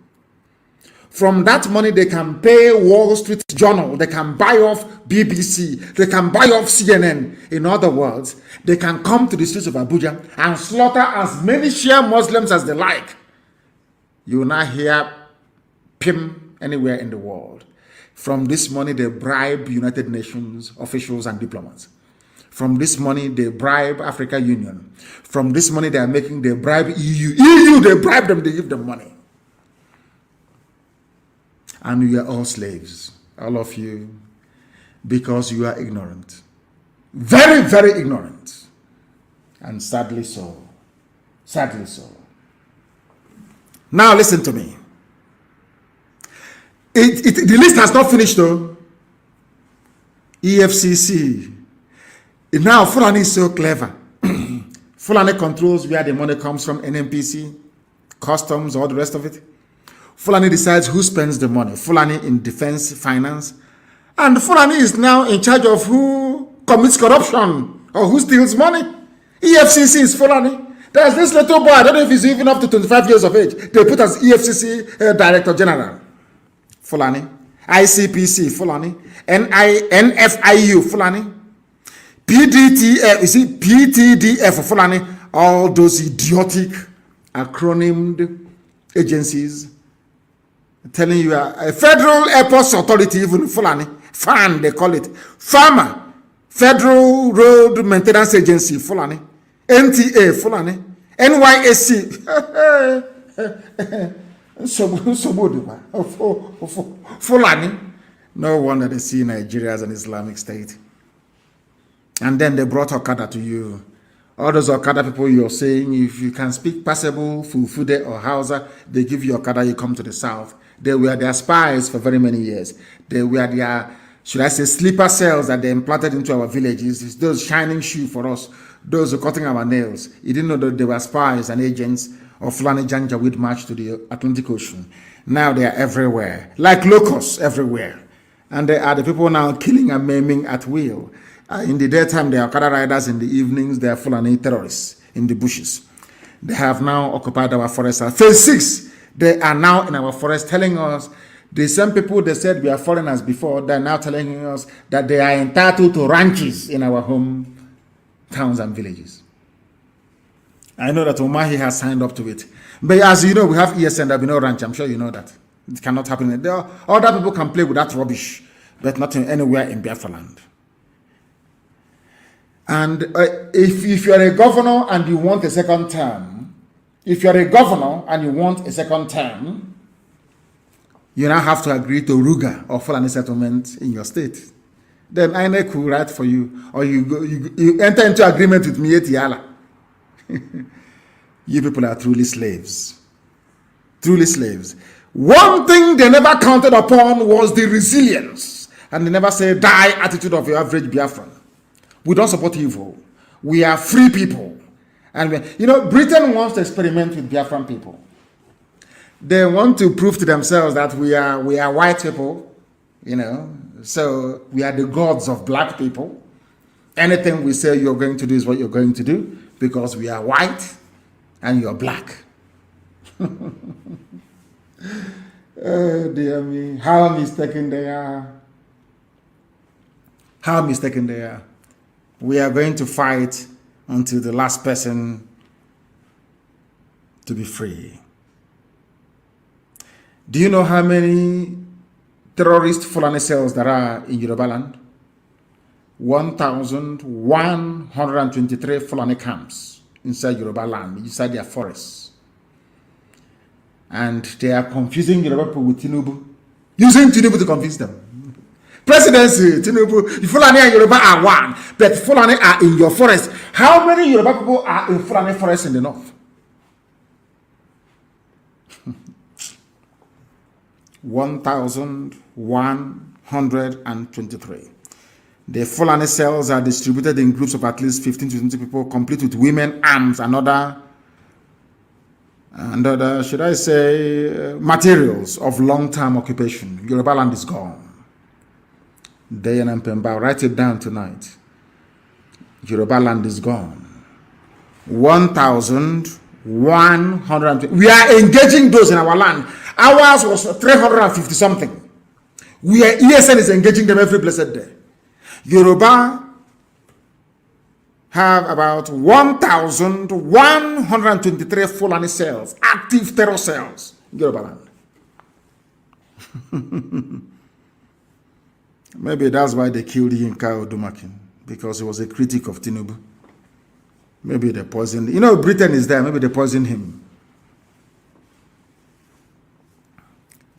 From that money, they can pay Wall Street Journal. They can buy off BBC. They can buy off CNN. In other words, they can come to the streets of Abuja and slaughter as many Shia Muslims as they like. You will not hear PIM anywhere in the world. From this money, they bribe United Nations officials and diplomats. From this money, they bribe African Union. From this money they bribe EU. EU, they bribe them, they give them money. And you are all slaves, all of you, because you are ignorant. Very, very ignorant. And sadly so. Sadly so. Now listen to me. The list has not finished though. EFCC. Now Fulani is so clever. Fulani controls where the money comes from, NNPC, customs, all the rest of it. Fulani decides who spends the money. Fulani in defense, finance. And Fulani is now in charge of who commits corruption or who steals money. EFCC is Fulani. There's this little boy, I don't know if he's even up to 25 years of age. They put as EFCC Director General. Fulani. ICPC, Fulani. NFIU, Fulani. PDTF, you see, PTDF, Fulani. All those idiotic acronymed agencies telling you a Federal Airports Authority, even Fulani. FAN, they call it. FAMA, Federal Road Maintenance Agency, Fulani. NTA, Fulani. NYSC. Fulani. No wonder they see Nigeria as an Islamic state. And then they brought Okada to you. All those Okada people you're saying, if you can speak passable Fulfude or Hausa, they give you Okada, you come to the south. They were their spies for very many years. They were their, should I say, sleeper cells that they implanted into our villages. It's those shining shoes for us, those who are cutting our nails. You didn't know that they were spies and agents of Fulani Janjaweed march to the Atlantic Ocean. Now they are everywhere, like locusts everywhere. And they are the people now killing and maiming at will. In the daytime, they are Okada riders. In the evenings, they are Fulani terrorists in the bushes. They have now occupied our forest. Phase 6, they are now in our forest telling us, the same people they said we are foreigners before, they are now telling us that they are entitled to ranches in our home towns and villages. I know that Umahi has signed up to it. But as you know, we have ESN, there will be no ranch. I'm sure you know that. It cannot happen. Other people can play with that rubbish, but not anywhere in Biafra land. And if you are a governor and you want a second term, you now have to agree to Ruga or Fulani settlement in your state. Then INEC will write for you, or you enter into agreement with Mieti Yala. You people are truly slaves. Truly slaves. One thing they never counted upon was the resilience. And they never say die attitude of your average Biafran. We don't support evil. We are free people. And Britain wants to experiment with Biafran people. They want to prove to themselves that we are white people, so we are the gods of black people. Anything we say you're going to do is what you're going to do because we are white and you're black. Oh, dear me. How mistaken they are. How mistaken they are. We are going to fight until the last person to be free. Do you know how many terrorist Fulani cells there are in Yoruba land? 1,123 Fulani camps inside Yoruba land, inside their forests. And they are confusing Yoruba people with Tinubu, using Tinubu to confuse them. Presidency, Tinubu, Fulani and Yoruba are one, but Fulani are in your forest. How many Yoruba people are in Fulani forest in the north? 1,123. The Fulani cells are distributed in groups of at least 15 to 20 people, complete with women, arms, and other, should I say, materials of long-term occupation. Yoruba land is gone. Dayan and Pemba, write it down tonight. Yoruba land is gone. 1,120. We are engaging those in our land. Ours was 350 something. ESN is engaging them every blessed day. Yoruba have about 1,123 Fulani cells, active terror cells in Yoruba land. Maybe that's why they killed Yinka Odumakin, because he was a critic of Tinubu. Maybe they poisoned. You know, Britain is there. Maybe they poisoned him.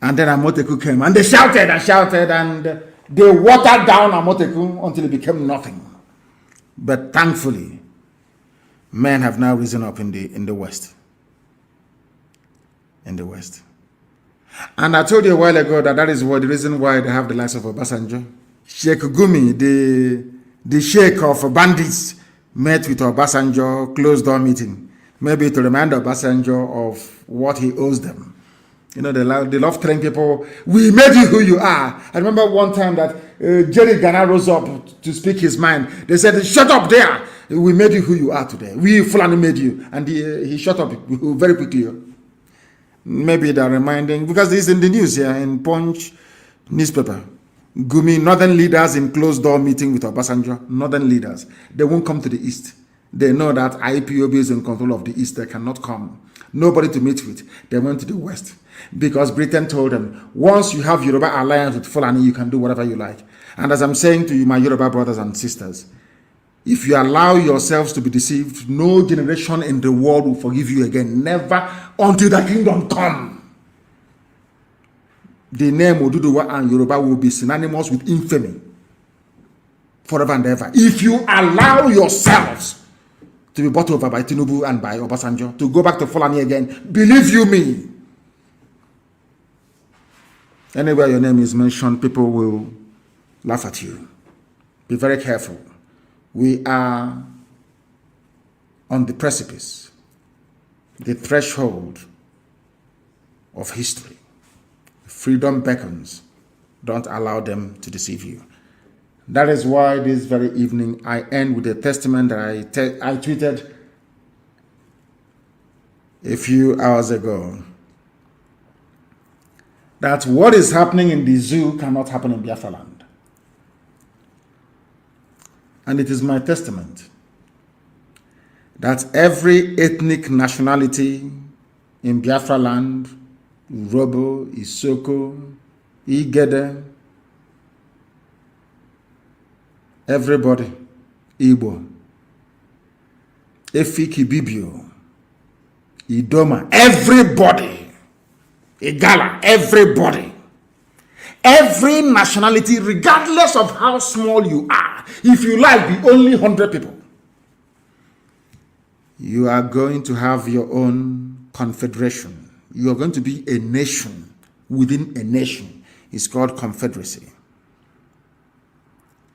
And then Amoteku came, and they shouted and shouted, and they watered down Amoteku until it became nothing. But thankfully, men have now risen up in the West. In the West. And I told you a while ago that is the reason why they have the likes of Obasanjo. Sheikh Gumi, the sheikh of bandits, met with Obasanjo, closed door meeting. Maybe to remind Obasanjo of what he owes them. You know, they love telling people, we made you who you are. I remember one time that Jerry Ghana rose up to speak his mind. They said, shut up there. We made you who you are today. We Fulani made you. And he shut up very quickly. Maybe they're reminding, because this is in the news here, in Punch newspaper. Gumi, northern leaders in closed door meeting with Obasanjo. Northern leaders. They won't come to the east. They know that IPOB is in control of the east. They cannot come. Nobody to meet with. They went to the west. Because Britain told them, once you have Yoruba alliance with Fulani, you can do whatever you like. And as I'm saying to you, my Yoruba brothers and sisters, if you allow yourselves to be deceived, no generation in the world will forgive you again. Never until the kingdom come. The name Oduduwa and Yoruba will be synonymous with infamy forever and ever. If you allow yourselves to be bought over by Tinubu and by Obasanjo, to go back to Fulani again, believe you me, anywhere your name is mentioned, people will laugh at you. Be very careful. We are on the precipice, the threshold of history. Freedom beckons. Don't allow them to deceive you. That is why this very evening I end with a testament that I tweeted a few hours ago. That what is happening in the zoo cannot happen in Biafra land. And it is my testament that every ethnic nationality in Biafra land, Robo, Isoko, Igede, everybody, Igbo, Efiki Bibio, Idoma, everybody, Igala, everybody. Every nationality, regardless of how small you are, if you like, be only 100 people, you are going to have your own confederation. You are going to be a nation within a nation. It's called confederacy.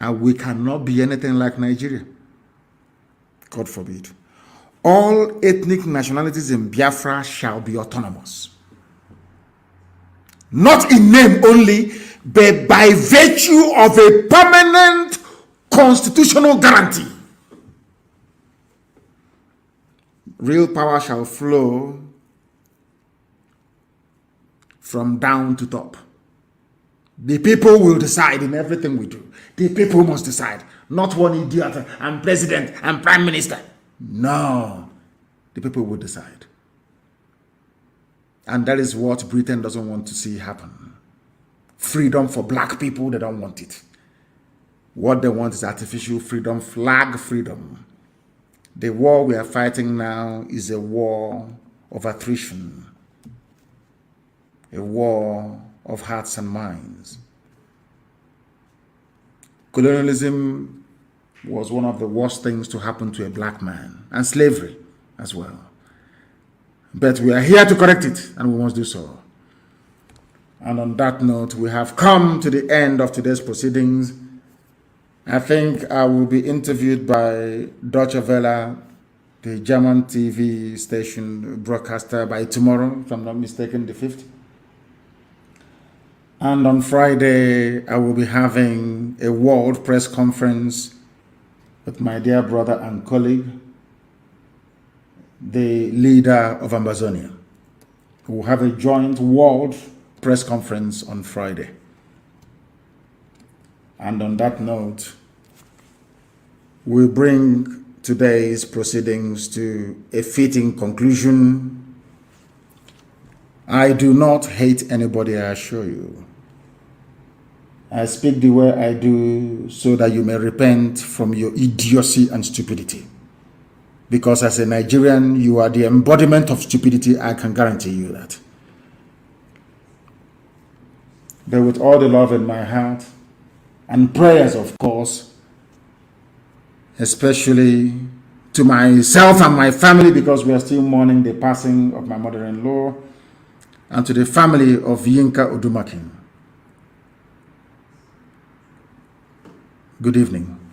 And we cannot be anything like Nigeria. God forbid. All ethnic nationalities in Biafra shall be autonomous. Not in name only, but by virtue of a permanent constitutional guarantee. Real power shall flow from down to top. The people will decide in everything we do. The people must decide. Not one idiot and president and prime minister. No. The people will decide. And that is what Britain doesn't want to see happen. Freedom for black people, they don't want it. What they want is artificial freedom, flag freedom. The war we are fighting now is a war of attrition. A war of hearts and minds. Colonialism was one of the worst things to happen to a black man, and slavery as well. But we are here to correct it, and we must do so. And on that note, we have come to the end of today's proceedings. I think I will be interviewed by Deutsche Welle, the German TV station broadcaster, by tomorrow, if I'm not mistaken, the 5th. And on Friday, I will be having a world press conference with my dear brother and colleague, the leader of Amazonia. We'll have a joint world press conference on Friday. And on that note, we'll bring today's proceedings to a fitting conclusion. I do not hate anybody, I assure you. I speak the way I do so that you may repent from your idiocy and stupidity. Because as a Nigerian, you are the embodiment of stupidity, I can guarantee you that. But with all the love in my heart, and prayers, of course, especially to myself and my family, because we are still mourning the passing of my mother-in-law, and to the family of Yinka Odumakin. Good evening.